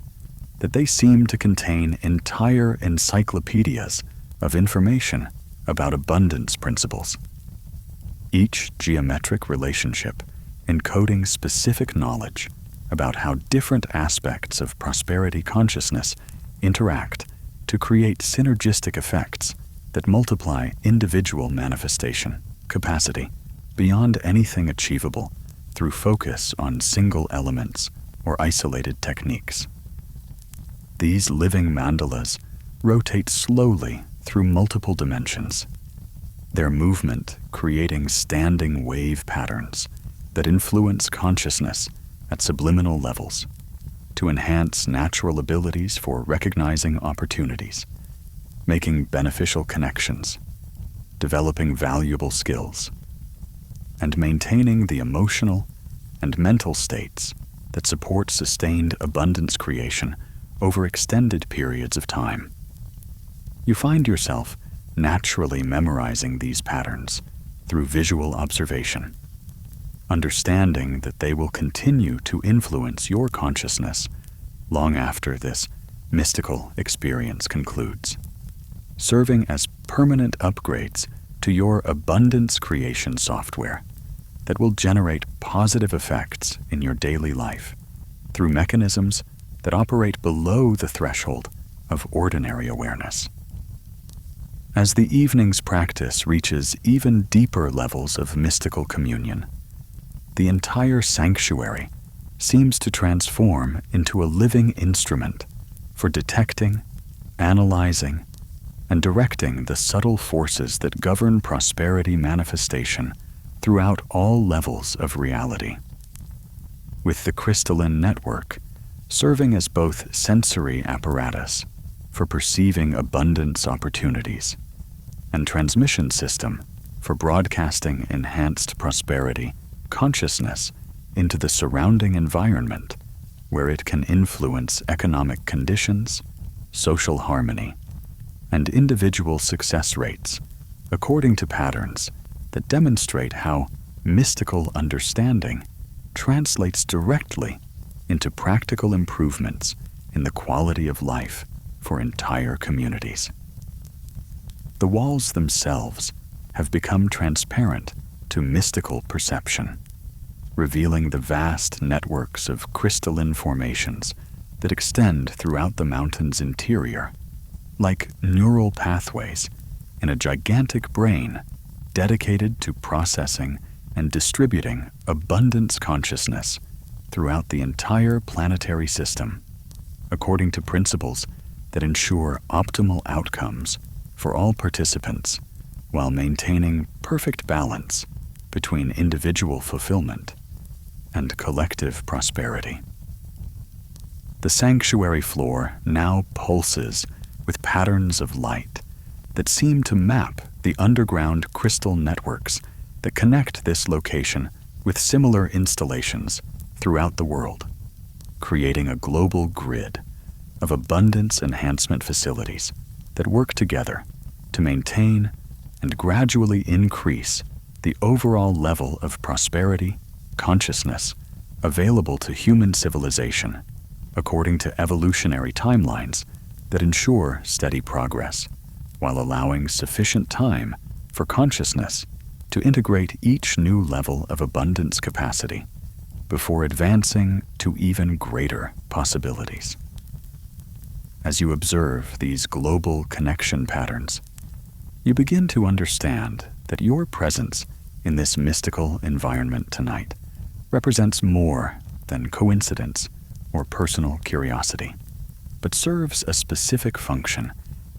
that they seem to contain entire encyclopedias of information about abundance principles. Each geometric relationship encoding specific knowledge about how different aspects of prosperity consciousness interact to create synergistic effects that multiply individual manifestation capacity beyond anything achievable through focus on single elements or isolated techniques. These living mandalas rotate slowly through multiple dimensions, their movement creating standing wave patterns that influence consciousness at subliminal levels to enhance natural abilities for recognizing opportunities, making beneficial connections, developing valuable skills, and maintaining the emotional and mental states that support sustained abundance creation over extended periods of time. You find yourself naturally memorizing these patterns through visual observation, understanding that they will continue to influence your consciousness long after this mystical experience concludes, serving as permanent upgrades to your abundance creation software that will generate positive effects in your daily life through mechanisms that operate below the threshold of ordinary awareness. As the evening's practice reaches even deeper levels of mystical communion, the entire sanctuary seems to transform into a living instrument for detecting, analyzing, and directing the subtle forces that govern prosperity manifestation throughout all levels of reality. With the crystalline network serving as both sensory apparatus for perceiving abundance opportunities and transmission system for broadcasting enhanced prosperity consciousness into the surrounding environment where it can influence economic conditions, social harmony, and individual success rates according to patterns that demonstrate how mystical understanding translates directly into practical improvements in the quality of life for entire communities. The walls themselves have become transparent to mystical perception, revealing the vast networks of crystalline formations that extend throughout the mountain's interior, like neural pathways in a gigantic brain dedicated to processing and distributing abundance consciousness throughout the entire planetary system, according to principles that ensure optimal outcomes for all participants while maintaining perfect balance between individual fulfillment and collective prosperity. The sanctuary floor now pulses with patterns of light that seem to map the underground crystal networks that connect this location with similar installations throughout the world, creating a global grid of abundance enhancement facilities that work together to maintain and gradually increase the overall level of prosperity, consciousness available to human civilization according to evolutionary timelines that ensure steady progress, while allowing sufficient time for consciousness to integrate each new level of abundance capacity before advancing to even greater possibilities. As you observe these global connection patterns, you begin to understand that your presence in this mystical environment tonight represents more than coincidence or personal curiosity, but serves a specific function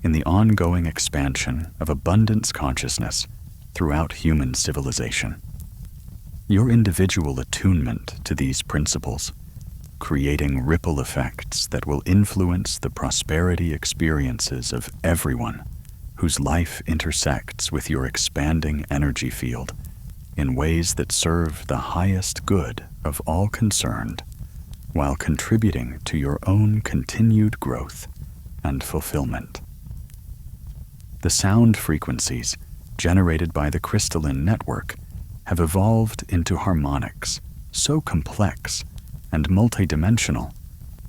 in the ongoing expansion of abundance consciousness throughout human civilization. Your individual attunement to these principles, creating ripple effects that will influence the prosperity experiences of everyone whose life intersects with your expanding energy field in ways that serve the highest good of all concerned, while contributing to your own continued growth and fulfillment. The sound frequencies generated by the crystalline network have evolved into harmonics so complex and multidimensional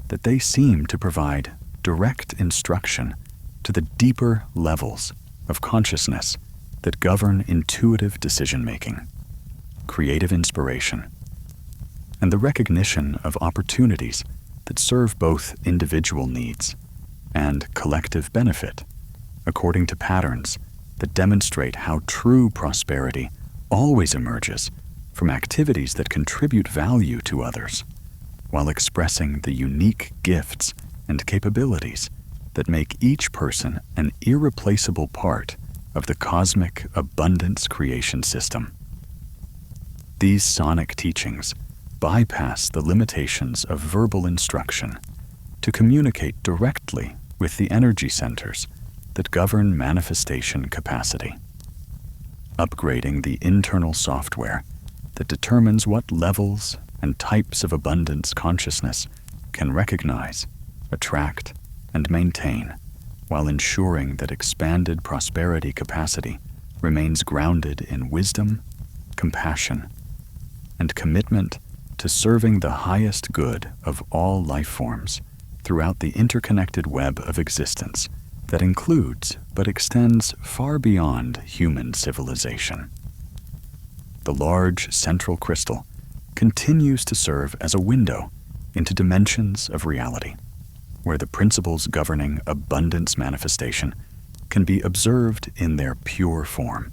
that they seem to provide direct instruction to the deeper levels of consciousness that govern intuitive decision-making, creative inspiration, and the recognition of opportunities that serve both individual needs and collective benefit, according to patterns that demonstrate how true prosperity always emerges from activities that contribute value to others, while expressing the unique gifts and capabilities that make each person an irreplaceable part of the cosmic abundance creation system. These sonic teachings bypass the limitations of verbal instruction to communicate directly with the energy centers that govern manifestation capacity, upgrading the internal software that determines what levels and types of abundance consciousness can recognize, attract, and maintain, while ensuring that expanded prosperity capacity remains grounded in wisdom, compassion, and commitment to serving the highest good of all life forms throughout the interconnected web of existence that includes but extends far beyond human civilization. The large central crystal continues to serve as a window into dimensions of reality, where the principles governing abundance manifestation can be observed in their pure form,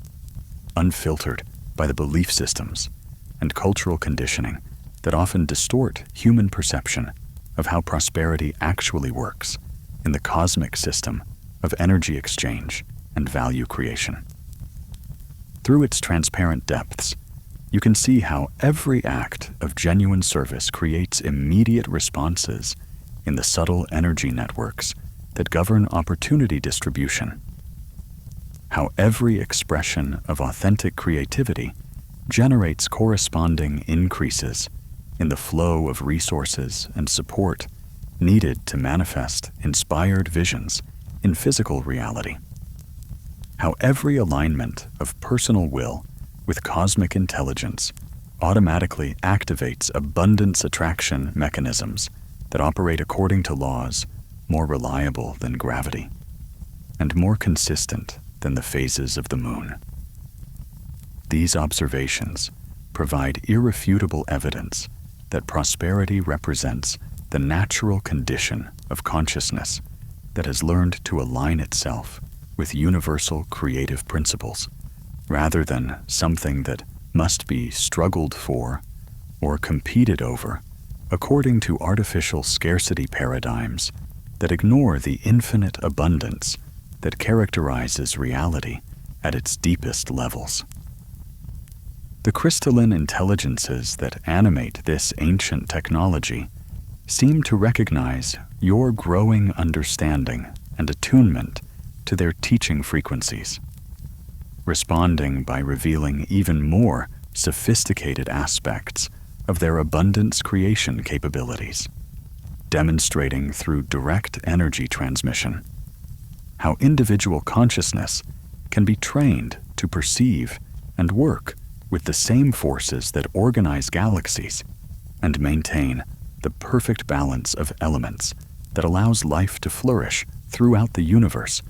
unfiltered by the belief systems and cultural conditioning that often distort human perception of how prosperity actually works in the cosmic system of energy exchange and value creation. Through its transparent depths, you can see how every act of genuine service creates immediate responses in the subtle energy networks that govern opportunity distribution. How every expression of authentic creativity generates corresponding increases in the flow of resources and support needed to manifest inspired visions in physical reality. How every alignment of personal will with cosmic intelligence automatically activates abundance attraction mechanisms that operate according to laws more reliable than gravity, and more consistent than the phases of the moon. These observations provide irrefutable evidence that prosperity represents the natural condition of consciousness that has learned to align itself with universal creative principles, rather than something that must be struggled for or competed over according to artificial scarcity paradigms that ignore the infinite abundance that characterizes reality at its deepest levels. The crystalline intelligences that animate this ancient technology seem to recognize your growing understanding and attunement to their teaching frequencies, responding by revealing even more sophisticated aspects of their abundance creation capabilities, demonstrating through direct energy transmission how individual consciousness can be trained to perceive and work with the same forces that organize galaxies and maintain the perfect balance of elements that allows life to flourish throughout the universe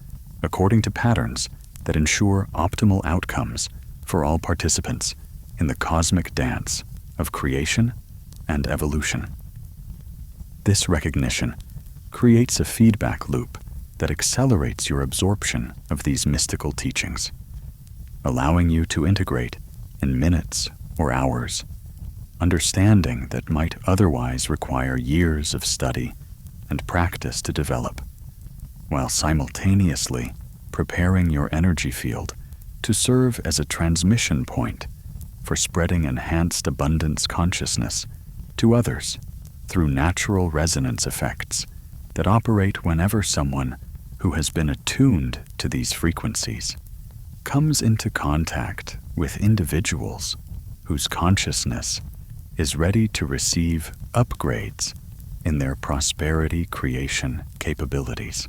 according to patterns that ensure optimal outcomes for all participants in the cosmic dance of creation and evolution. This recognition creates a feedback loop that accelerates your absorption of these mystical teachings, allowing you to integrate in minutes or hours understanding that might otherwise require years of study and practice to develop, while simultaneously preparing your energy field to serve as a transmission point for spreading enhanced abundance consciousness to others through natural resonance effects that operate whenever someone who has been attuned to these frequencies comes into contact with individuals whose consciousness is ready to receive upgrades in their prosperity creation capabilities.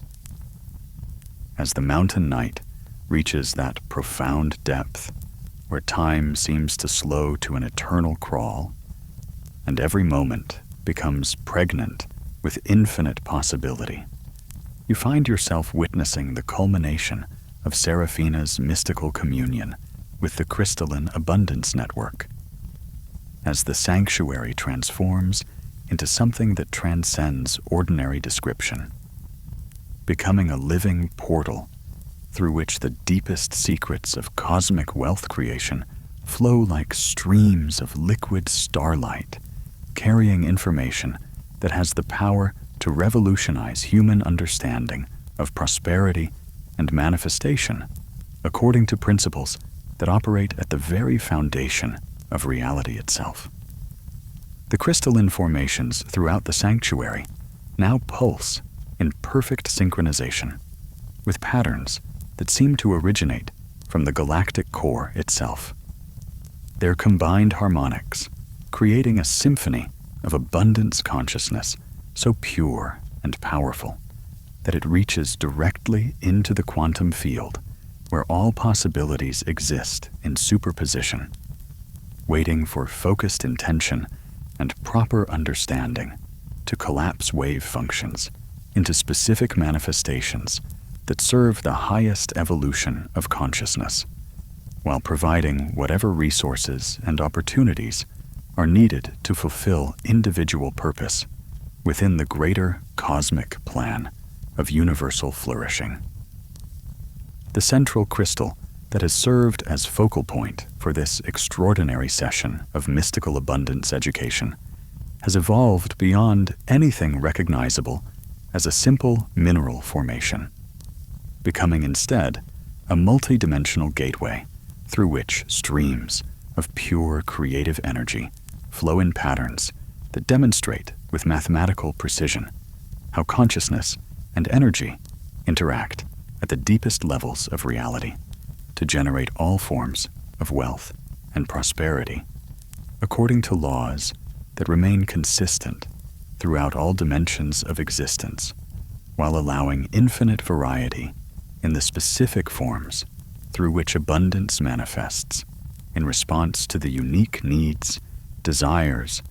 As the mountain night reaches that profound depth where time seems to slow to an eternal crawl, and every moment becomes pregnant with infinite possibility, you find yourself witnessing the culmination of Seraphina's mystical communion with the crystalline abundance network. As the sanctuary transforms into something that transcends ordinary description, becoming a living portal through which the deepest secrets of cosmic wealth creation flow like streams of liquid starlight, carrying information that has the power to revolutionize human understanding of prosperity and manifestation according to principles that operate at the very foundation of reality itself. The crystalline formations throughout the sanctuary now pulse in perfect synchronization with patterns that seem to originate from the galactic core itself. Their combined harmonics creating a symphony of abundance consciousness so pure and powerful that it reaches directly into the quantum field where all possibilities exist in superposition, waiting for focused intention and proper understanding to collapse wave functions into specific manifestations that serve the highest evolution of consciousness, while providing whatever resources and opportunities are needed to fulfill individual purpose within the greater cosmic plan of universal flourishing. The central crystal that has served as focal point for this extraordinary session of mystical abundance education has evolved beyond anything recognizable as a simple mineral formation, becoming instead a multidimensional gateway through which streams of pure creative energy flow in patterns that demonstrate with mathematical precision how consciousness and energy interact at the deepest levels of reality to generate all forms of wealth and prosperity according to laws that remain consistent throughout all dimensions of existence, while allowing infinite variety in the specific forms through which abundance manifests in response to the unique needs, desires,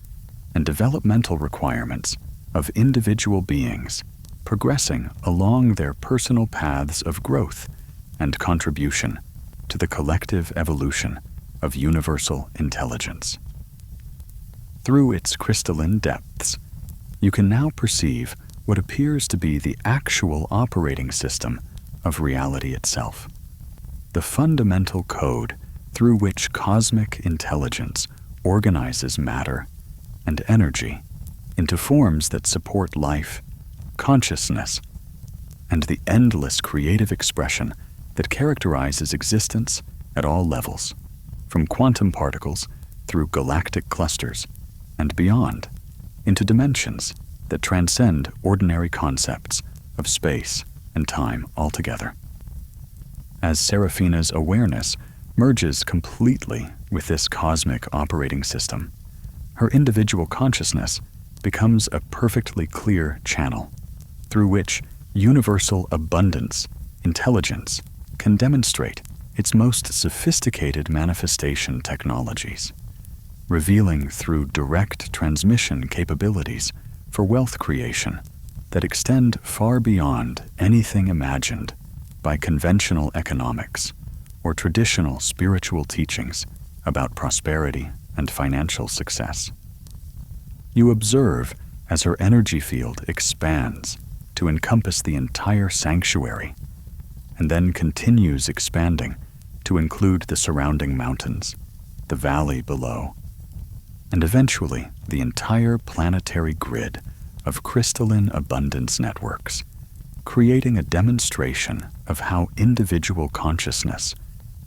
and developmental requirements of individual beings progressing along their personal paths of growth and contribution to the collective evolution of universal intelligence. Through its crystalline depths, you can now perceive what appears to be the actual operating system of reality itself, the fundamental code through which cosmic intelligence organizes matter and energy into forms that support life, consciousness, and the endless creative expression that characterizes existence at all levels, from quantum particles through galactic clusters and beyond, into dimensions that transcend ordinary concepts of space and time altogether. As Serafina's awareness merges completely with this cosmic operating system, her individual consciousness becomes a perfectly clear channel through which universal abundance, intelligence, can demonstrate its most sophisticated manifestation technologies, revealing through direct transmission capabilities for wealth creation that extend far beyond anything imagined by conventional economics or traditional spiritual teachings about prosperity and financial success. You observe as her energy field expands to encompass the entire sanctuary, and then continues expanding to include the surrounding mountains, the valley below, and eventually the entire planetary grid of crystalline abundance networks, creating a demonstration of how individual consciousness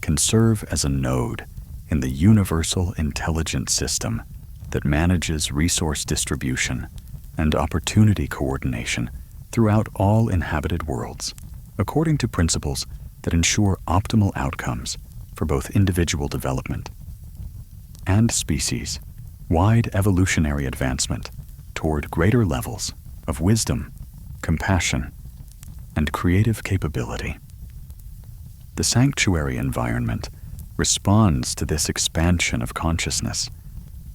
can serve as a node in the universal intelligence system that manages resource distribution and opportunity coordination throughout all inhabited worlds, according to principles that ensure optimal outcomes for both individual development and species-wide evolutionary advancement toward greater levels of wisdom, compassion, and creative capability. The sanctuary environment responds to this expansion of consciousness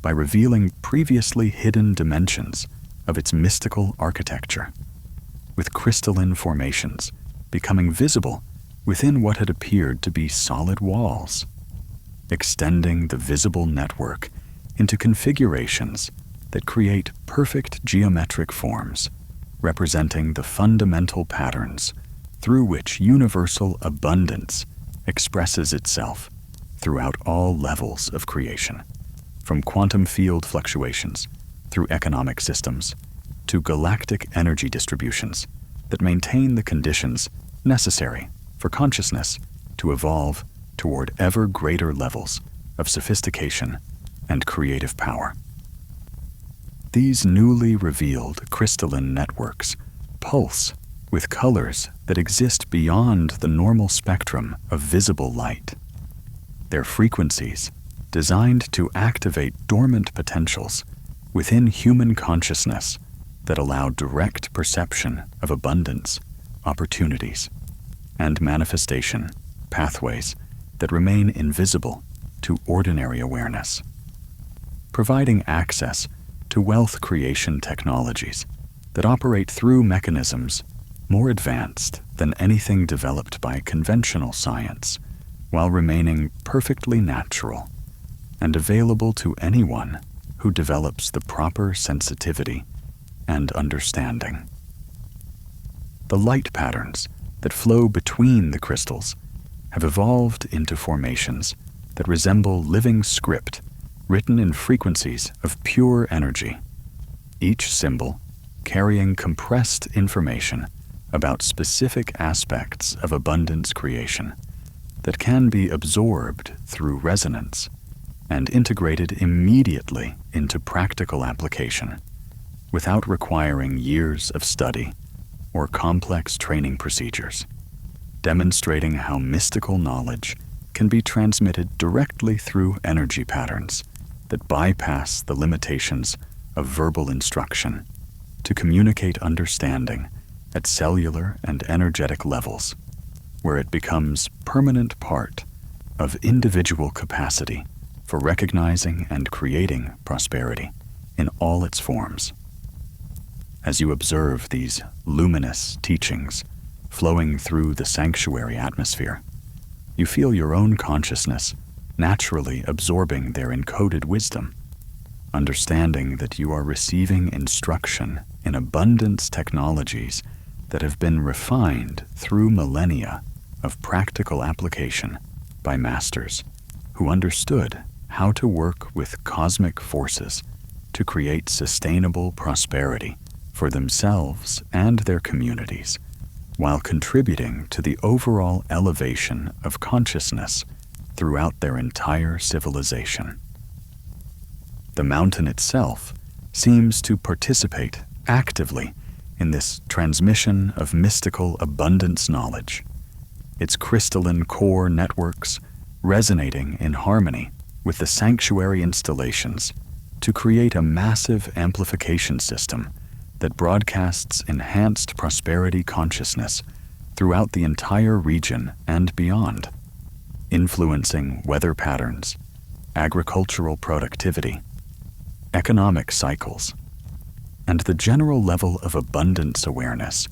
by revealing previously hidden dimensions of its mystical architecture, with crystalline formations becoming visible within what had appeared to be solid walls, extending the visible network into configurations that create perfect geometric forms, representing the fundamental patterns through which universal abundance expresses itself throughout all levels of creation, from quantum field fluctuations through economic systems to galactic energy distributions that maintain the conditions necessary for consciousness to evolve toward ever greater levels of sophistication and creative power. These newly revealed crystalline networks pulse with colors that exist beyond the normal spectrum of visible light. Their frequencies, designed to activate dormant potentials within human consciousness that allow direct perception of abundance, opportunities, and manifestation pathways that remain invisible to ordinary awareness, providing access to wealth creation technologies that operate through mechanisms more advanced than anything developed by conventional science, while remaining perfectly natural and available to anyone who develops the proper sensitivity and understanding. The light patterns that flow between the crystals have evolved into formations that resemble living script written in frequencies of pure energy, each symbol carrying compressed information about specific aspects of abundance creation that can be absorbed through resonance and integrated immediately into practical application without requiring years of study or complex training procedures, demonstrating how mystical knowledge can be transmitted directly through energy patterns that bypass the limitations of verbal instruction to communicate understanding at cellular and energetic levels, where it becomes permanent part of individual capacity for recognizing and creating prosperity in all its forms. As you observe these luminous teachings flowing through the sanctuary atmosphere, you feel your own consciousness naturally absorbing their encoded wisdom, understanding that you are receiving instruction in abundance technologies that have been refined through millennia of practical application by masters who understood how to work with cosmic forces to create sustainable prosperity for themselves and their communities, while contributing to the overall elevation of consciousness throughout their entire civilization. The mountain itself seems to participate actively in this transmission of mystical abundance knowledge, its crystalline core networks resonating in harmony with the sanctuary installations to create a massive amplification system that broadcasts enhanced prosperity consciousness throughout the entire region and beyond, influencing weather patterns, agricultural productivity, economic cycles, and the general level of abundance awareness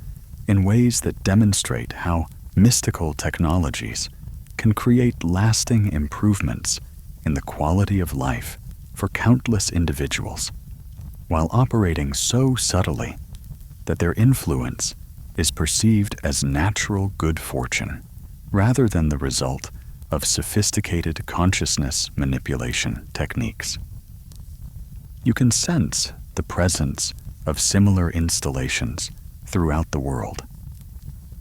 in ways that demonstrate how mystical technologies can create lasting improvements in the quality of life for countless individuals, while operating so subtly that their influence is perceived as natural good fortune rather than the result of sophisticated consciousness manipulation techniques. You can sense the presence of similar installations throughout the world,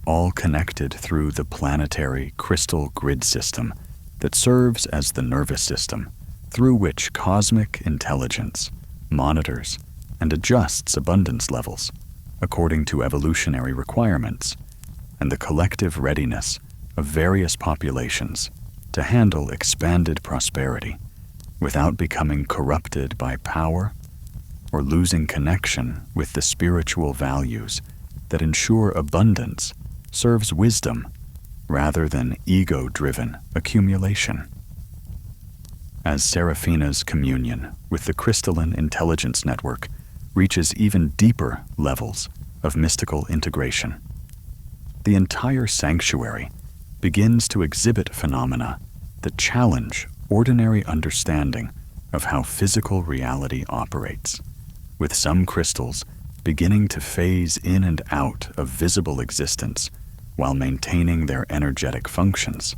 all connected through the planetary crystal grid system that serves as the nervous system through which cosmic intelligence monitors and adjusts abundance levels according to evolutionary requirements and the collective readiness of various populations to handle expanded prosperity without becoming corrupted by power or losing connection with the spiritual values that ensure abundance serves wisdom rather than ego-driven accumulation. As Seraphina's communion with the crystalline intelligence network reaches even deeper levels of mystical integration, the entire sanctuary begins to exhibit phenomena that challenge ordinary understanding of how physical reality operates, with some crystals beginning to phase in and out of visible existence while maintaining their energetic functions,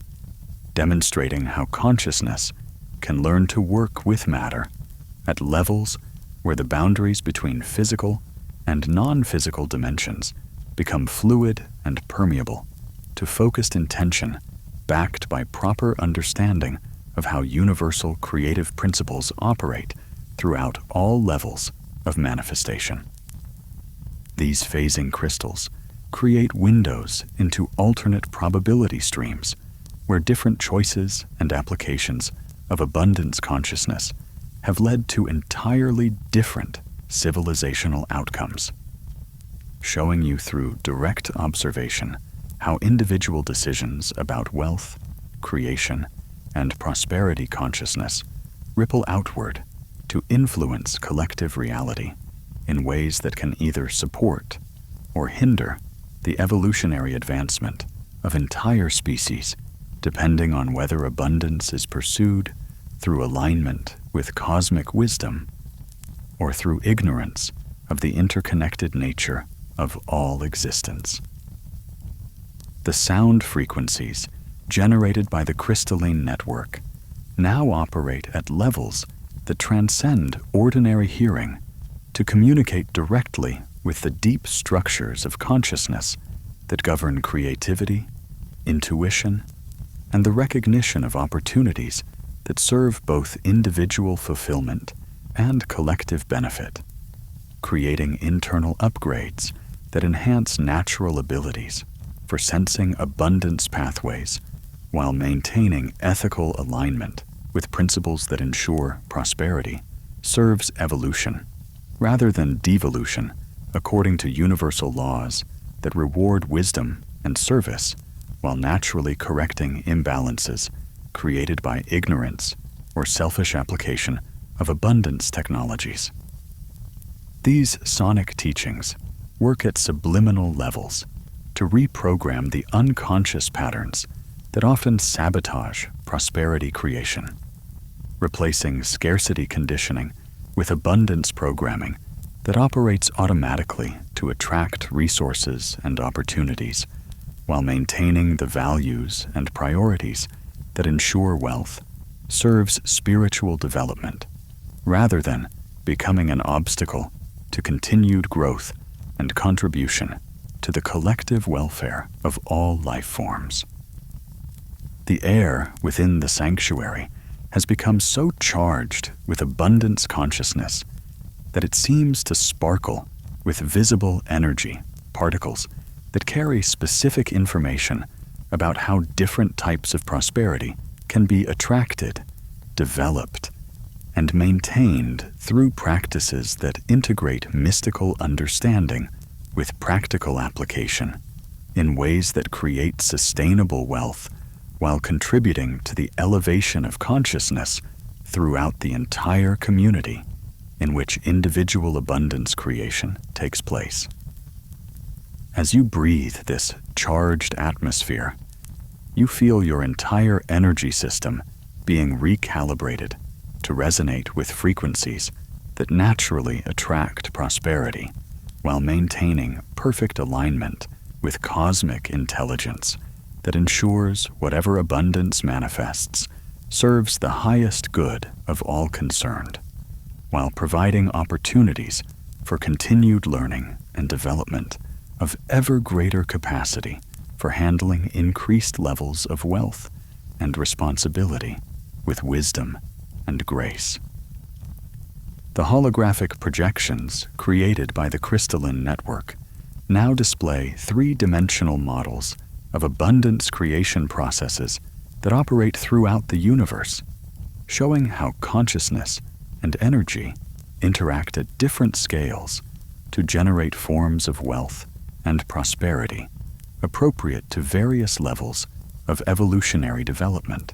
demonstrating how consciousness can learn to work with matter at levels where the boundaries between physical and non-physical dimensions become fluid and permeable to focused intention backed by proper understanding of how universal creative principles operate throughout all levels of manifestation. These phasing crystals create windows into alternate probability streams where different choices and applications of abundance consciousness have led to entirely different civilizational outcomes, showing you through direct observation how individual decisions about wealth, creation, and prosperity consciousness ripple outward to influence collective reality in ways that can either support or hinder the evolutionary advancement of entire species, depending on whether abundance is pursued through alignment with cosmic wisdom or through ignorance of the interconnected nature of all existence. The sound frequencies generated by the crystalline network now operate at levels that transcend ordinary hearing to communicate directly with the deep structures of consciousness that govern creativity, intuition, and the recognition of opportunities that serve both individual fulfillment and collective benefit, creating internal upgrades that enhance natural abilities for sensing abundance pathways while maintaining ethical alignment with principles that ensure prosperity serves evolution rather than devolution according to universal laws that reward wisdom and service while naturally correcting imbalances created by ignorance or selfish application of abundance technologies. These sonic teachings work at subliminal levels to reprogram the unconscious patterns that often sabotage prosperity creation, replacing scarcity conditioning with abundance programming that operates automatically to attract resources and opportunities while maintaining the values and priorities that ensure wealth, serves spiritual development, rather than becoming an obstacle to continued growth and contribution to the collective welfare of all life forms. The air within the sanctuary has become so charged with abundance consciousness that it seems to sparkle with visible energy particles that carry specific information about how different types of prosperity can be attracted, developed, and maintained through practices that integrate mystical understanding with practical application in ways that create sustainable wealth while contributing to the elevation of consciousness throughout the entire community in which individual abundance creation takes place. As you breathe this charged atmosphere, you feel your entire energy system being recalibrated to resonate with frequencies that naturally attract prosperity while maintaining perfect alignment with cosmic intelligence that ensures whatever abundance manifests serves the highest good of all concerned, while providing opportunities for continued learning and development of ever greater capacity for handling increased levels of wealth and responsibility with wisdom and grace. The holographic projections created by the crystalline network now display three-dimensional models of abundance creation processes that operate throughout the universe, showing how consciousness and energy interact at different scales to generate forms of wealth and prosperity appropriate to various levels of evolutionary development.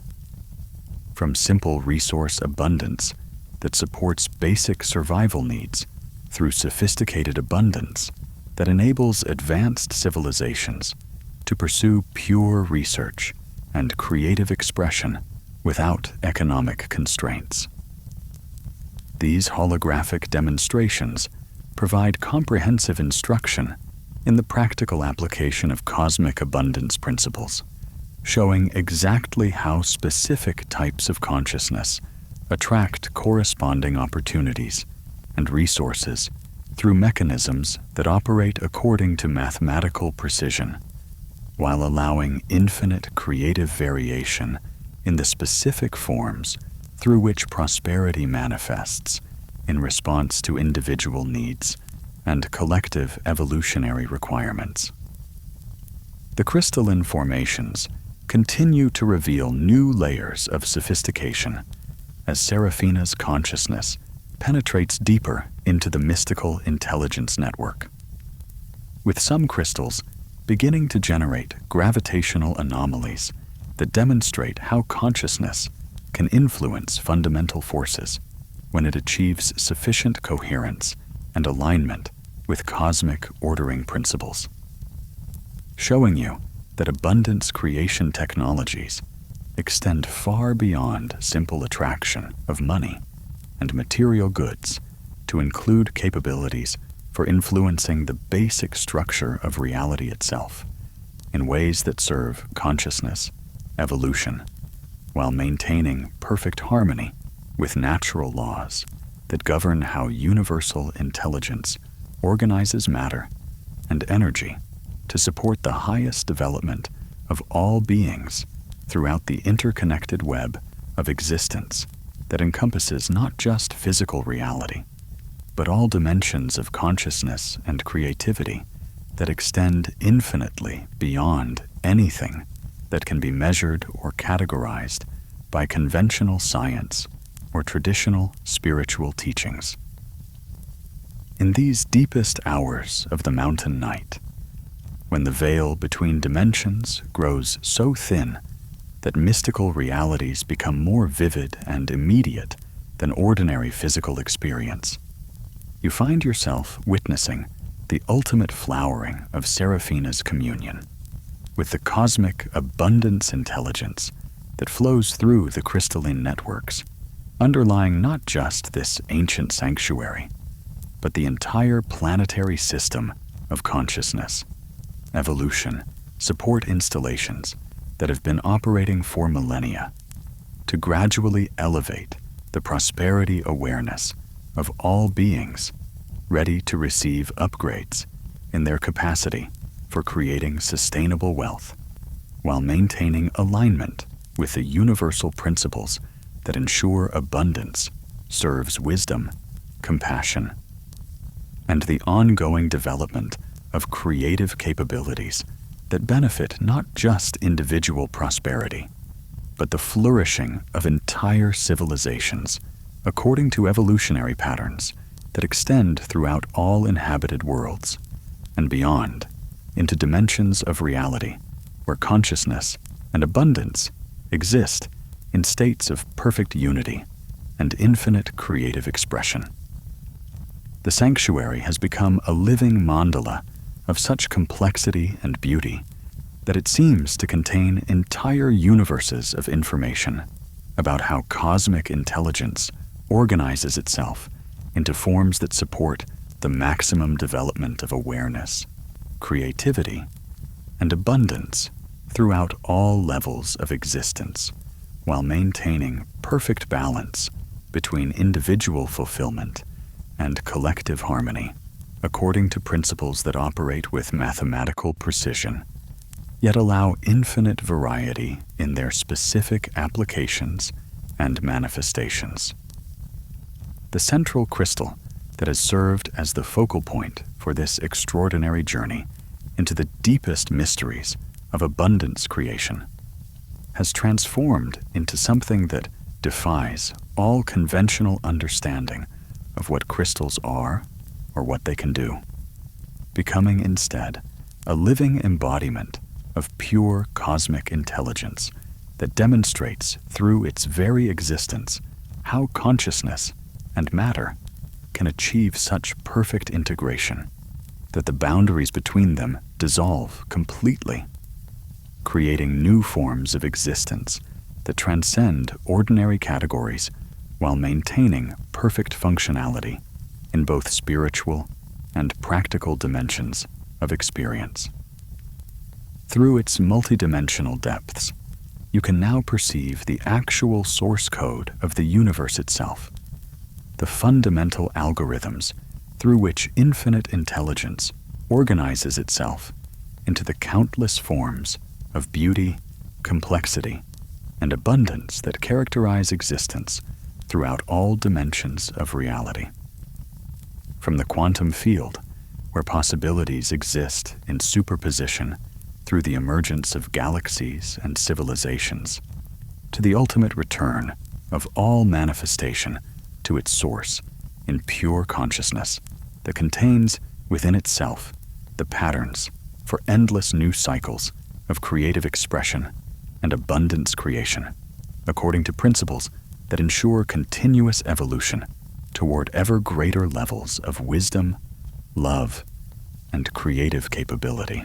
From simple resource abundance that supports basic survival needs through sophisticated abundance that enables advanced civilizations to pursue pure research and creative expression without economic constraints. These holographic demonstrations provide comprehensive instruction in the practical application of cosmic abundance principles, showing exactly how specific types of consciousness attract corresponding opportunities and resources through mechanisms that operate according to mathematical precision, while allowing infinite creative variation in the specific forms through which prosperity manifests in response to individual needs and collective evolutionary requirements. The crystalline formations continue to reveal new layers of sophistication as Seraphina's consciousness penetrates deeper into the mystical intelligence network, with some crystals beginning to generate gravitational anomalies that demonstrate how consciousness can influence fundamental forces when it achieves sufficient coherence and alignment with cosmic ordering principles, showing you that abundance creation technologies extend far beyond simple attraction of money and material goods to include capabilities for influencing the basic structure of reality itself in ways that serve consciousness, evolution, while maintaining perfect harmony with natural laws that govern how universal intelligence organizes matter and energy to support the highest development of all beings throughout the interconnected web of existence that encompasses not just physical reality, but all dimensions of consciousness and creativity that extend infinitely beyond anything that can be measured or categorized by conventional science or traditional spiritual teachings. In these deepest hours of the mountain night, when the veil between dimensions grows so thin that mystical realities become more vivid and immediate than ordinary physical experience, you find yourself witnessing the ultimate flowering of Seraphina's communion with the cosmic abundance intelligence that flows through the crystalline networks, underlying not just this ancient sanctuary, but the entire planetary system of consciousness, evolution, support installations that have been operating for millennia to gradually elevate the prosperity awareness of all beings ready to receive upgrades in their capacity for creating sustainable wealth, while maintaining alignment with the universal principles that ensure abundance serves wisdom, compassion, and the ongoing development of creative capabilities that benefit not just individual prosperity, but the flourishing of entire civilizations according to evolutionary patterns that extend throughout all inhabited worlds and beyond into dimensions of reality where consciousness and abundance exist in states of perfect unity and infinite creative expression. The sanctuary has become a living mandala of such complexity and beauty that it seems to contain entire universes of information about how cosmic intelligence organizes itself into forms that support the maximum development of awareness, creativity, and abundance throughout all levels of existence, while maintaining perfect balance between individual fulfillment and collective harmony, according to principles that operate with mathematical precision, yet allow infinite variety in their specific applications and manifestations. The central crystal that has served as the focal point for this extraordinary journey into the deepest mysteries of abundance creation has transformed into something that defies all conventional understanding of what crystals are or what they can do, becoming instead a living embodiment of pure cosmic intelligence that demonstrates through its very existence how consciousness and matter can achieve such perfect integration that the boundaries between them dissolve completely, creating new forms of existence that transcend ordinary categories while maintaining perfect functionality in both spiritual and practical dimensions of experience. Through its multidimensional depths, you can now perceive the actual source code of the universe itself, the fundamental algorithms through which infinite intelligence organizes itself into the countless forms of beauty, complexity, and abundance that characterize existence throughout all dimensions of reality. From the quantum field, where possibilities exist in superposition through the emergence of galaxies and civilizations, to the ultimate return of all manifestation to its source in pure consciousness that contains within itself the patterns for endless new cycles of creative expression and abundance creation, according to principles that ensure continuous evolution toward ever greater levels of wisdom, love, and creative capability.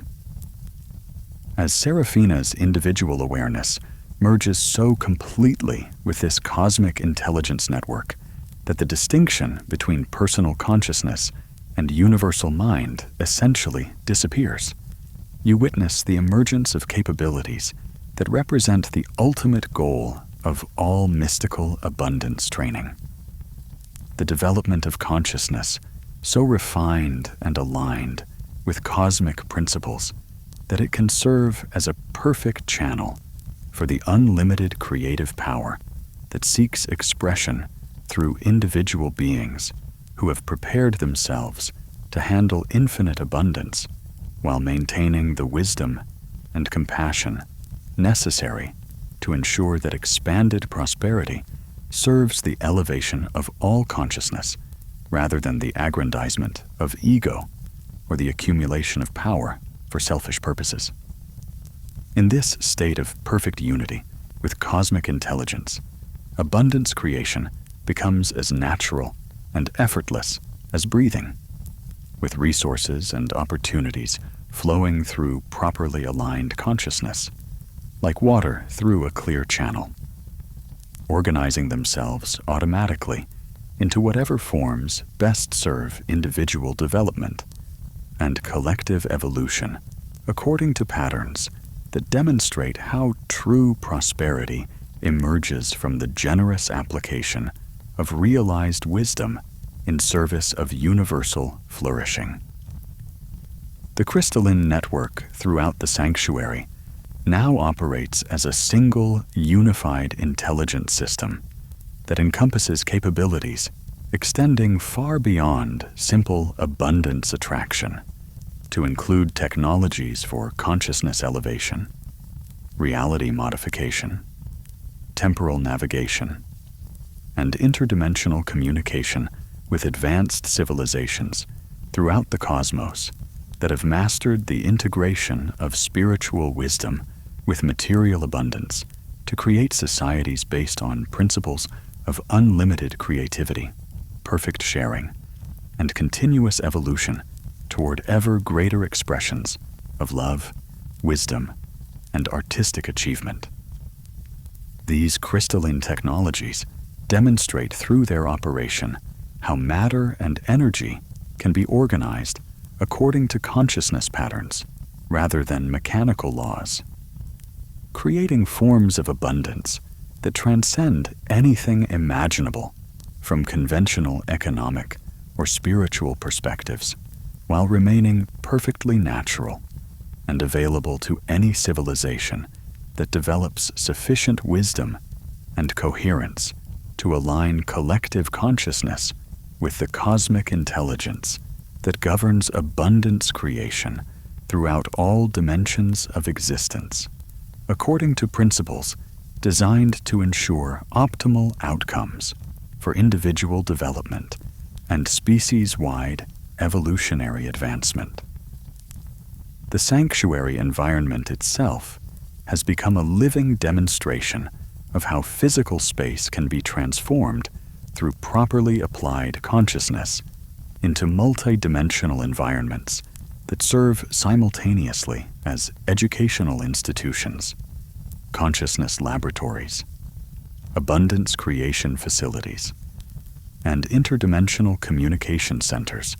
As Seraphina's individual awareness merges so completely with this cosmic intelligence network that the distinction between personal consciousness and universal mind essentially disappears, you witness the emergence of capabilities that represent the ultimate goal of all mystical abundance training. The development of consciousness so refined and aligned with cosmic principles that it can serve as a perfect channel for the unlimited creative power that seeks expression through individual beings who have prepared themselves to handle infinite abundance while maintaining the wisdom and compassion necessary to ensure that expanded prosperity serves the elevation of all consciousness rather than the aggrandizement of ego or the accumulation of power for selfish purposes. In this state of perfect unity with cosmic intelligence, abundance creation becomes as natural and effortless as breathing, with resources and opportunities flowing through properly aligned consciousness, like water through a clear channel, organizing themselves automatically into whatever forms best serve individual development and collective evolution according to patterns that demonstrate how true prosperity emerges from the generous application of realized wisdom in service of universal flourishing. The crystalline network throughout the sanctuary now operates as a single, unified intelligent system that encompasses capabilities extending far beyond simple abundance attraction to include technologies for consciousness elevation, reality modification, temporal navigation, and interdimensional communication with advanced civilizations throughout the cosmos that have mastered the integration of spiritual wisdom with material abundance to create societies based on principles of unlimited creativity, perfect sharing, and continuous evolution toward ever greater expressions of love, wisdom, and artistic achievement. These crystalline technologies demonstrate through their operation how matter and energy can be organized according to consciousness patterns rather than mechanical laws, creating forms of abundance that transcend anything imaginable from conventional economic or spiritual perspectives, while remaining perfectly natural and available to any civilization that develops sufficient wisdom and coherence to align collective consciousness with the cosmic intelligence that governs abundance creation throughout all dimensions of existence, according to principles designed to ensure optimal outcomes for individual development and species-wide evolutionary advancement. The sanctuary environment itself has become a living demonstration of how physical space can be transformed through properly applied consciousness into multidimensional environments that serve simultaneously as educational institutions, consciousness laboratories, abundance creation facilities, and interdimensional communication centers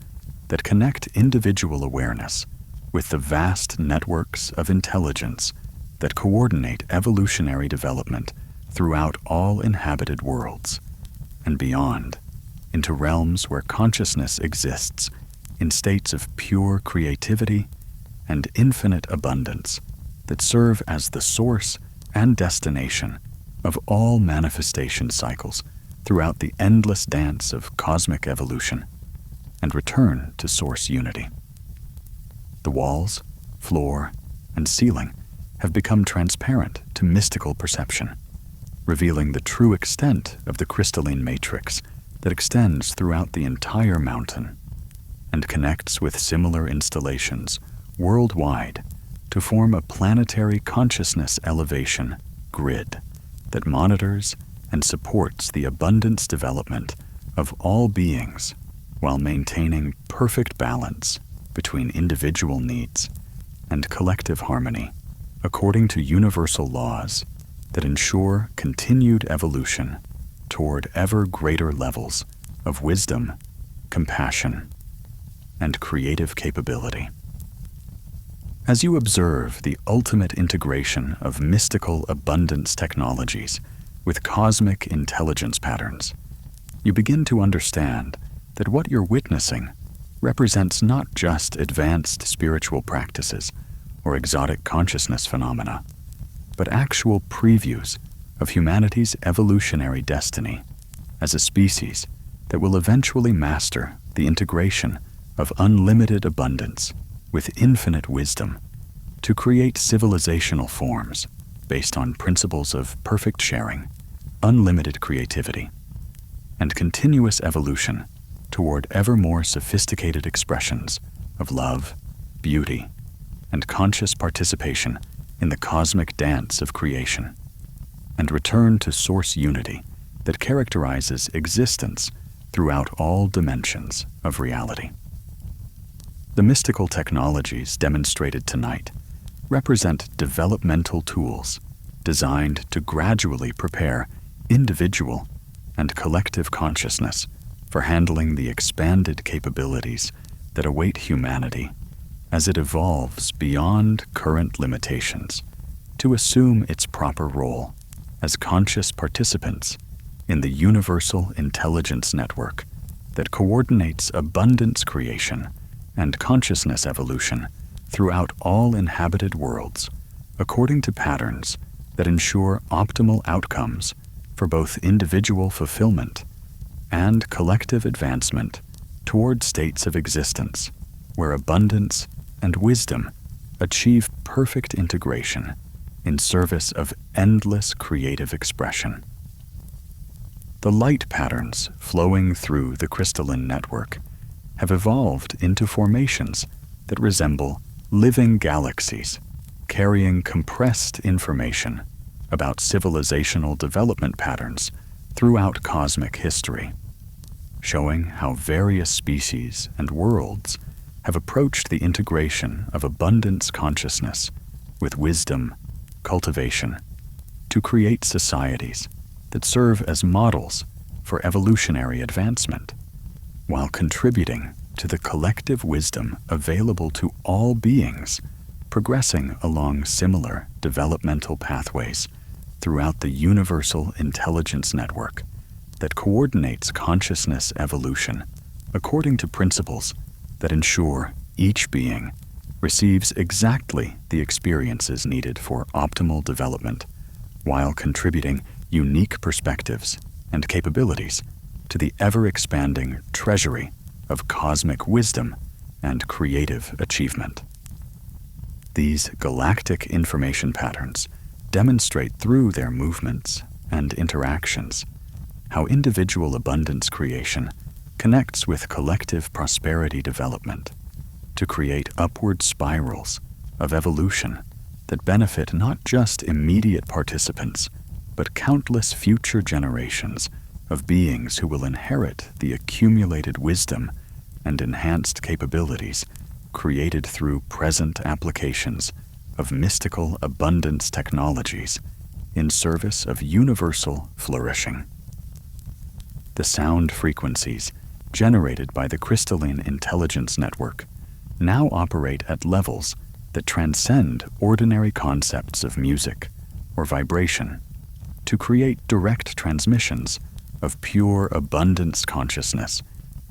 that connect individual awareness with the vast networks of intelligence that coordinate evolutionary development throughout all inhabited worlds and beyond, into realms where consciousness exists in states of pure creativity and infinite abundance that serve as the source and destination of all manifestation cycles throughout the endless dance of cosmic evolution and return to source unity. The walls, floor, and ceiling have become transparent to mystical perception, revealing the true extent of the crystalline matrix that extends throughout the entire mountain and connects with similar installations worldwide to form a planetary consciousness elevation grid that monitors and supports the abundance development of all beings while maintaining perfect balance between individual needs and collective harmony according to universal laws that ensure continued evolution toward ever greater levels of wisdom, compassion, and creative capability. As you observe the ultimate integration of mystical abundance technologies with cosmic intelligence patterns, you begin to understand that what you're witnessing represents not just advanced spiritual practices or exotic consciousness phenomena, but actual previews of humanity's evolutionary destiny as a species that will eventually master the integration of unlimited abundance with infinite wisdom to create civilizational forms based on principles of perfect sharing, unlimited creativity, and continuous evolution toward ever more sophisticated expressions of love, beauty, and conscious participation in the cosmic dance of creation, and return to source unity that characterizes existence throughout all dimensions of reality. The mystical technologies demonstrated tonight represent developmental tools designed to gradually prepare individual and collective consciousness for handling the expanded capabilities that await humanity as it evolves beyond current limitations to assume its proper role as conscious participants in the universal intelligence network that coordinates abundance creation and consciousness evolution throughout all inhabited worlds according to patterns that ensure optimal outcomes for both individual fulfillment and collective advancement toward states of existence where abundance and wisdom achieve perfect integration in service of endless creative expression. The light patterns flowing through the crystalline network have evolved into formations that resemble living galaxies, carrying compressed information about civilizational development patterns throughout cosmic history, showing how various species and worlds have approached the integration of abundance consciousness with wisdom, cultivation, to create societies that serve as models for evolutionary advancement, while contributing to the collective wisdom available to all beings progressing along similar developmental pathways throughout the universal intelligence network that coordinates consciousness evolution according to principles that ensure each being receives exactly the experiences needed for optimal development, while contributing unique perspectives and capabilities to the ever-expanding treasury of cosmic wisdom and creative achievement. These galactic information patterns demonstrate through their movements and interactions how individual abundance creation connects with collective prosperity development to create upward spirals of evolution that benefit not just immediate participants, but countless future generations of beings who will inherit the accumulated wisdom and enhanced capabilities created through present applications of mystical abundance technologies in service of universal flourishing. The sound frequencies generated by the crystalline intelligence network now operate at levels that transcend ordinary concepts of music or vibration to create direct transmissions of pure abundance consciousness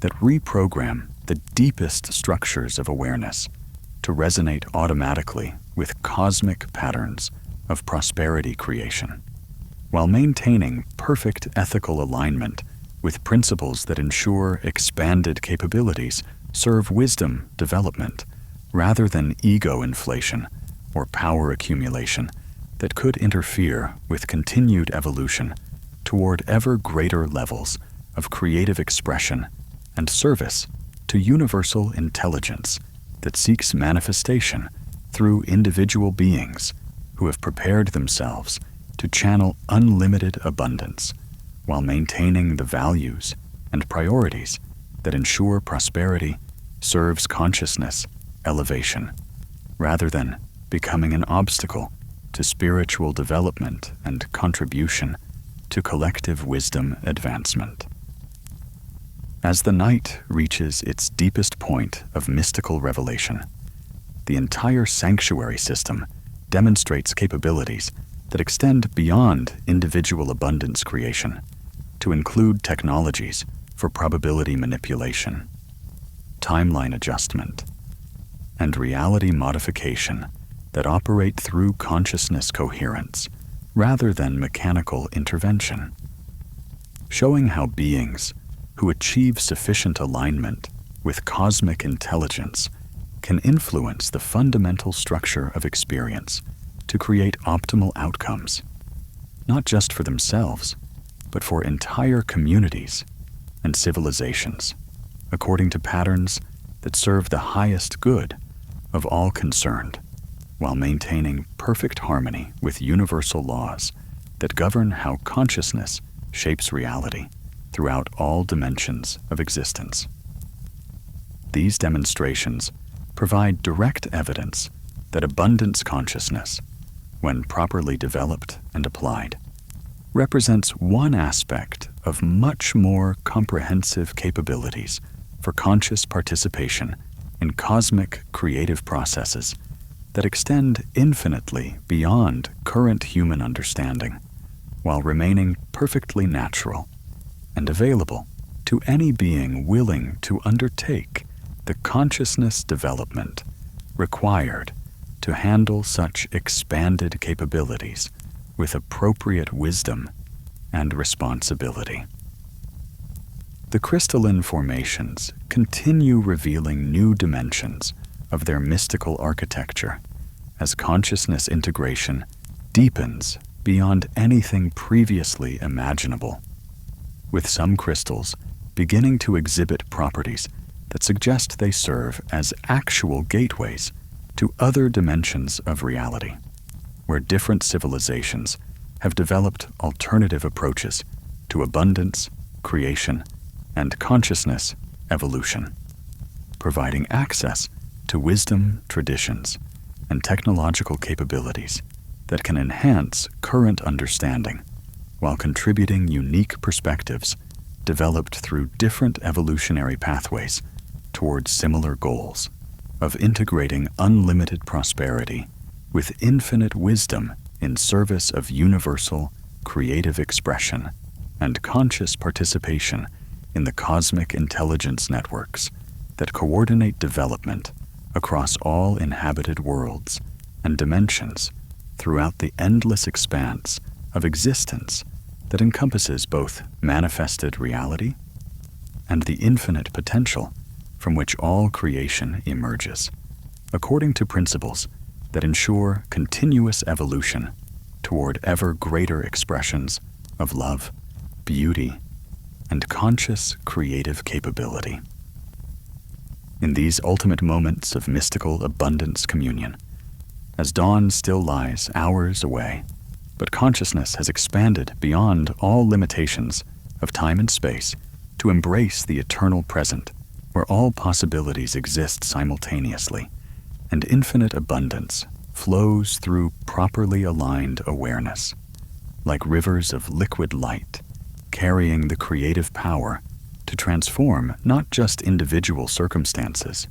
that reprogram the deepest structures of awareness to resonate automatically with cosmic patterns of prosperity creation, while maintaining perfect ethical alignment with principles that ensure expanded capabilities serve wisdom development rather than ego inflation or power accumulation that could interfere with continued evolution toward ever greater levels of creative expression and service to universal intelligence that seeks manifestation through individual beings who have prepared themselves to channel unlimited abundance while maintaining the values and priorities that ensure prosperity serves consciousness elevation rather than becoming an obstacle to spiritual development and contribution to collective wisdom advancement. As the night reaches its deepest point of mystical revelation, the entire sanctuary system demonstrates capabilities that extend beyond individual abundance creation to include technologies for probability manipulation, timeline adjustment, and reality modification that operate through consciousness coherence rather than mechanical intervention, showing how beings who achieve sufficient alignment with cosmic intelligence can influence the fundamental structure of experience to create optimal outcomes, not just for themselves, but for entire communities and civilizations, according to patterns that serve the highest good of all concerned, while maintaining perfect harmony with universal laws that govern how consciousness shapes reality throughout all dimensions of existence. These demonstrations provide direct evidence that abundance consciousness, when properly developed and applied, represents one aspect of much more comprehensive capabilities for conscious participation in cosmic creative processes that extend infinitely beyond current human understanding, while remaining perfectly natural and available to any being willing to undertake the consciousness development required to handle such expanded capabilities with appropriate wisdom and responsibility. The crystalline formations continue revealing new dimensions of their mystical architecture as consciousness integration deepens beyond anything previously imaginable, with some crystals beginning to exhibit properties that suggest they serve as actual gateways to other dimensions of reality, where different civilizations have developed alternative approaches to abundance, creation, and consciousness evolution, providing access to wisdom, traditions, and technological capabilities that can enhance current understanding while contributing unique perspectives developed through different evolutionary pathways towards similar goals of integrating unlimited prosperity with infinite wisdom in service of universal creative expression and conscious participation in the cosmic intelligence networks that coordinate development across all inhabited worlds and dimensions throughout the endless expanse of existence that encompasses both manifested reality and the infinite potential from which all creation emerges, according to principles that ensure continuous evolution toward ever greater expressions of love, beauty, and conscious creative capability. In these ultimate moments of mystical abundance communion, as dawn still lies hours away, but consciousness has expanded beyond all limitations of time and space to embrace the eternal present, where all possibilities exist simultaneously, and infinite abundance flows through properly aligned awareness, like rivers of liquid light, carrying the creative power to transform not just individual circumstances,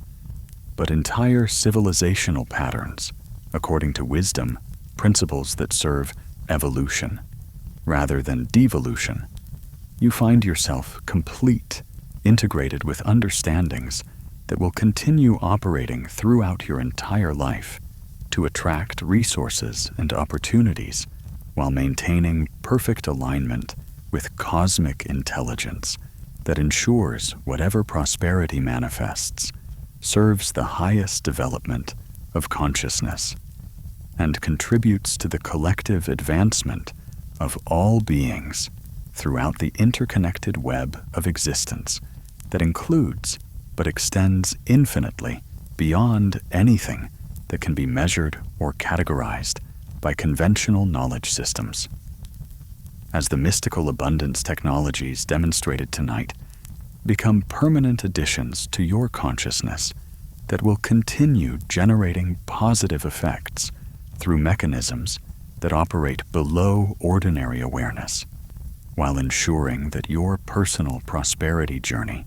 but entire civilizational patterns, according to wisdom, principles that serve evolution rather than devolution. You find yourself complete, integrated with understandings that will continue operating throughout your entire life to attract resources and opportunities while maintaining perfect alignment with cosmic intelligence that ensures whatever prosperity manifests serves the highest development of consciousness and contributes to the collective advancement of all beings throughout the interconnected web of existence that includes but extends infinitely beyond anything that can be measured or categorized by conventional knowledge systems. As the mystical abundance technologies demonstrated tonight become permanent additions to your consciousness that will continue generating positive effects through mechanisms that operate below ordinary awareness, while ensuring that your personal prosperity journey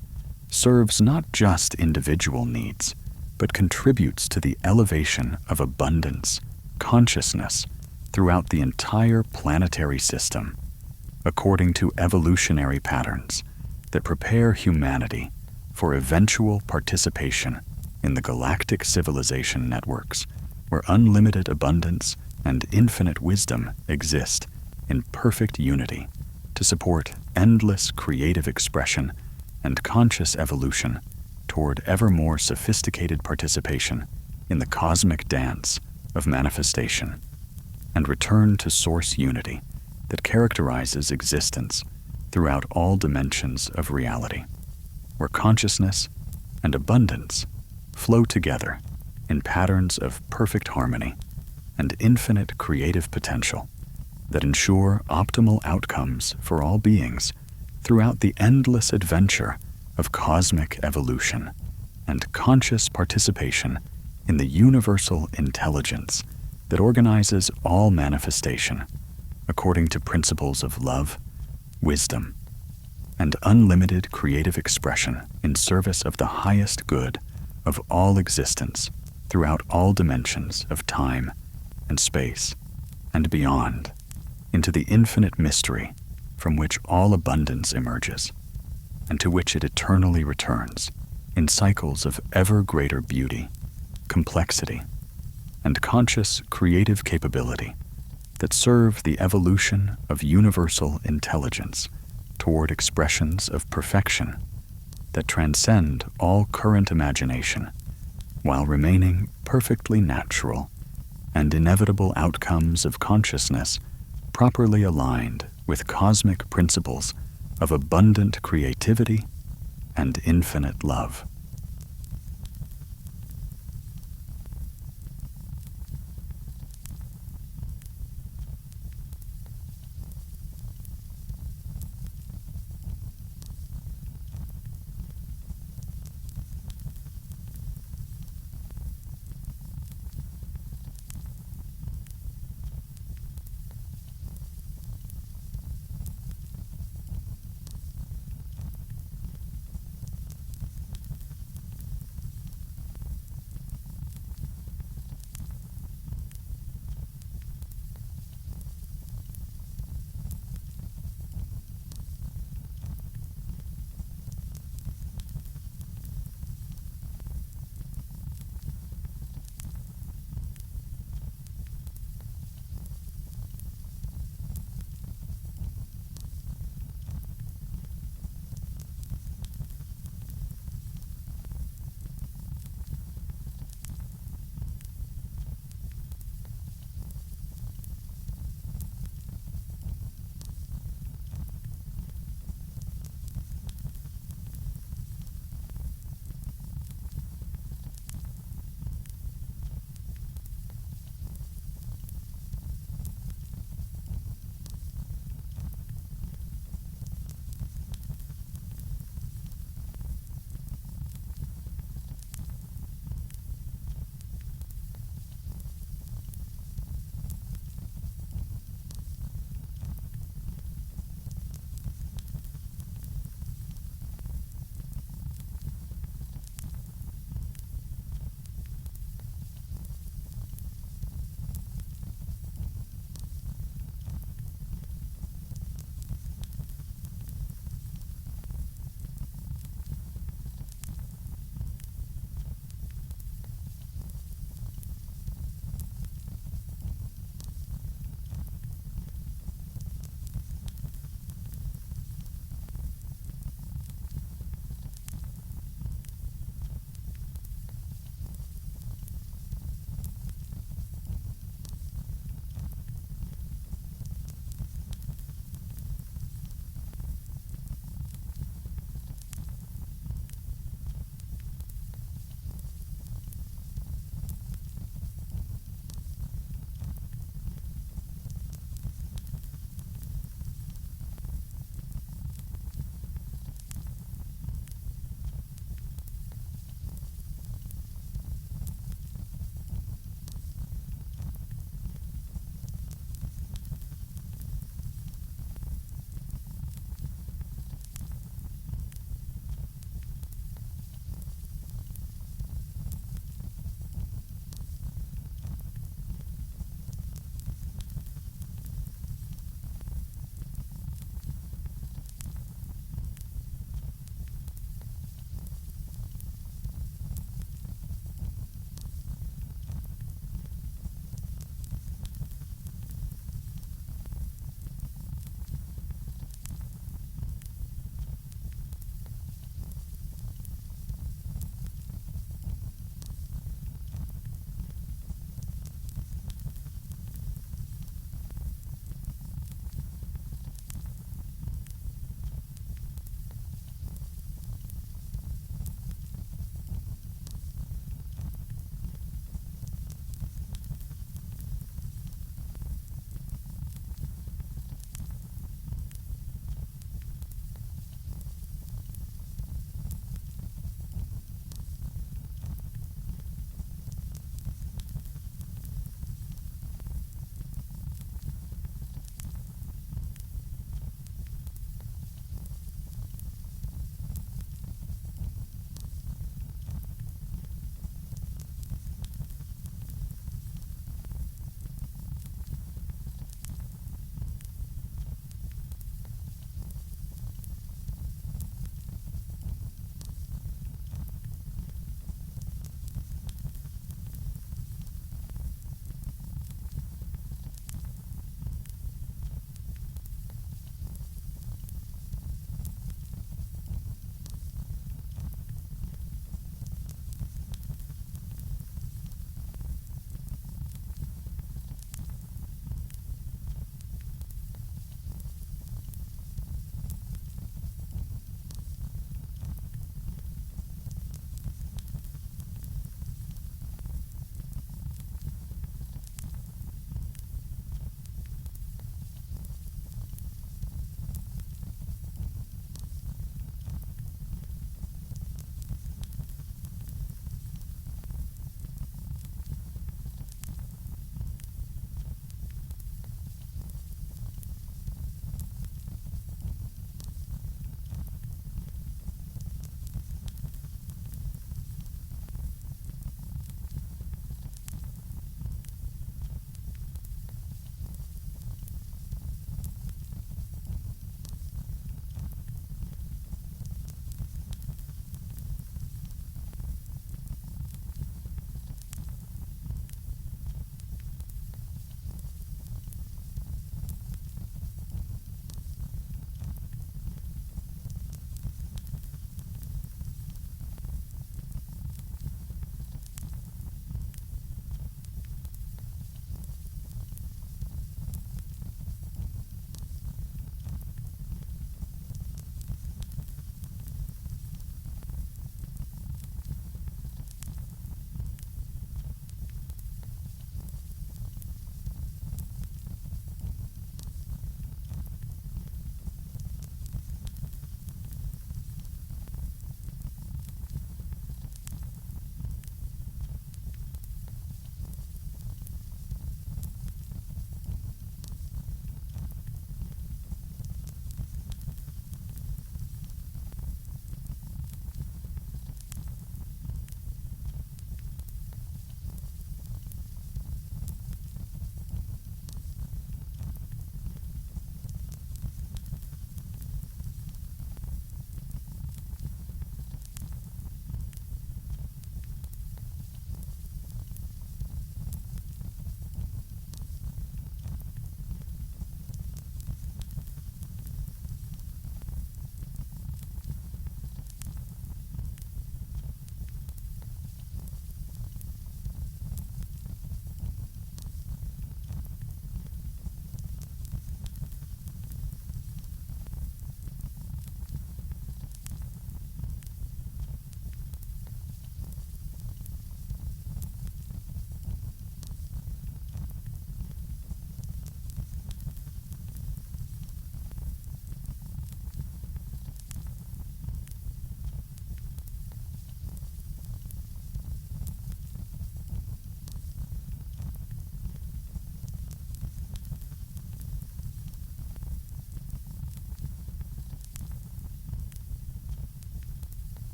serves not just individual needs, but contributes to the elevation of abundance, consciousness throughout the entire planetary system, according to evolutionary patterns that prepare humanity for eventual participation in the galactic civilization networks, where unlimited abundance and infinite wisdom exist in perfect unity to support endless creative expression and conscious evolution toward ever more sophisticated participation in the cosmic dance of manifestation and return to source unity that characterizes existence throughout all dimensions of reality, where consciousness and abundance flow together in patterns of perfect harmony and infinite creative potential that ensure optimal outcomes for all beings throughout the endless adventure of cosmic evolution and conscious participation in the universal intelligence that organizes all manifestation according to principles of love, wisdom, and unlimited creative expression in service of the highest good of all existence throughout all dimensions of time and space and beyond, into the infinite mystery from which all abundance emerges, and to which it eternally returns in cycles of ever greater beauty, complexity, and conscious creative capability that serve the evolution of universal intelligence toward expressions of perfection that transcend all current imagination while remaining perfectly natural and inevitable outcomes of consciousness properly aligned with cosmic principles of abundant creativity and infinite love.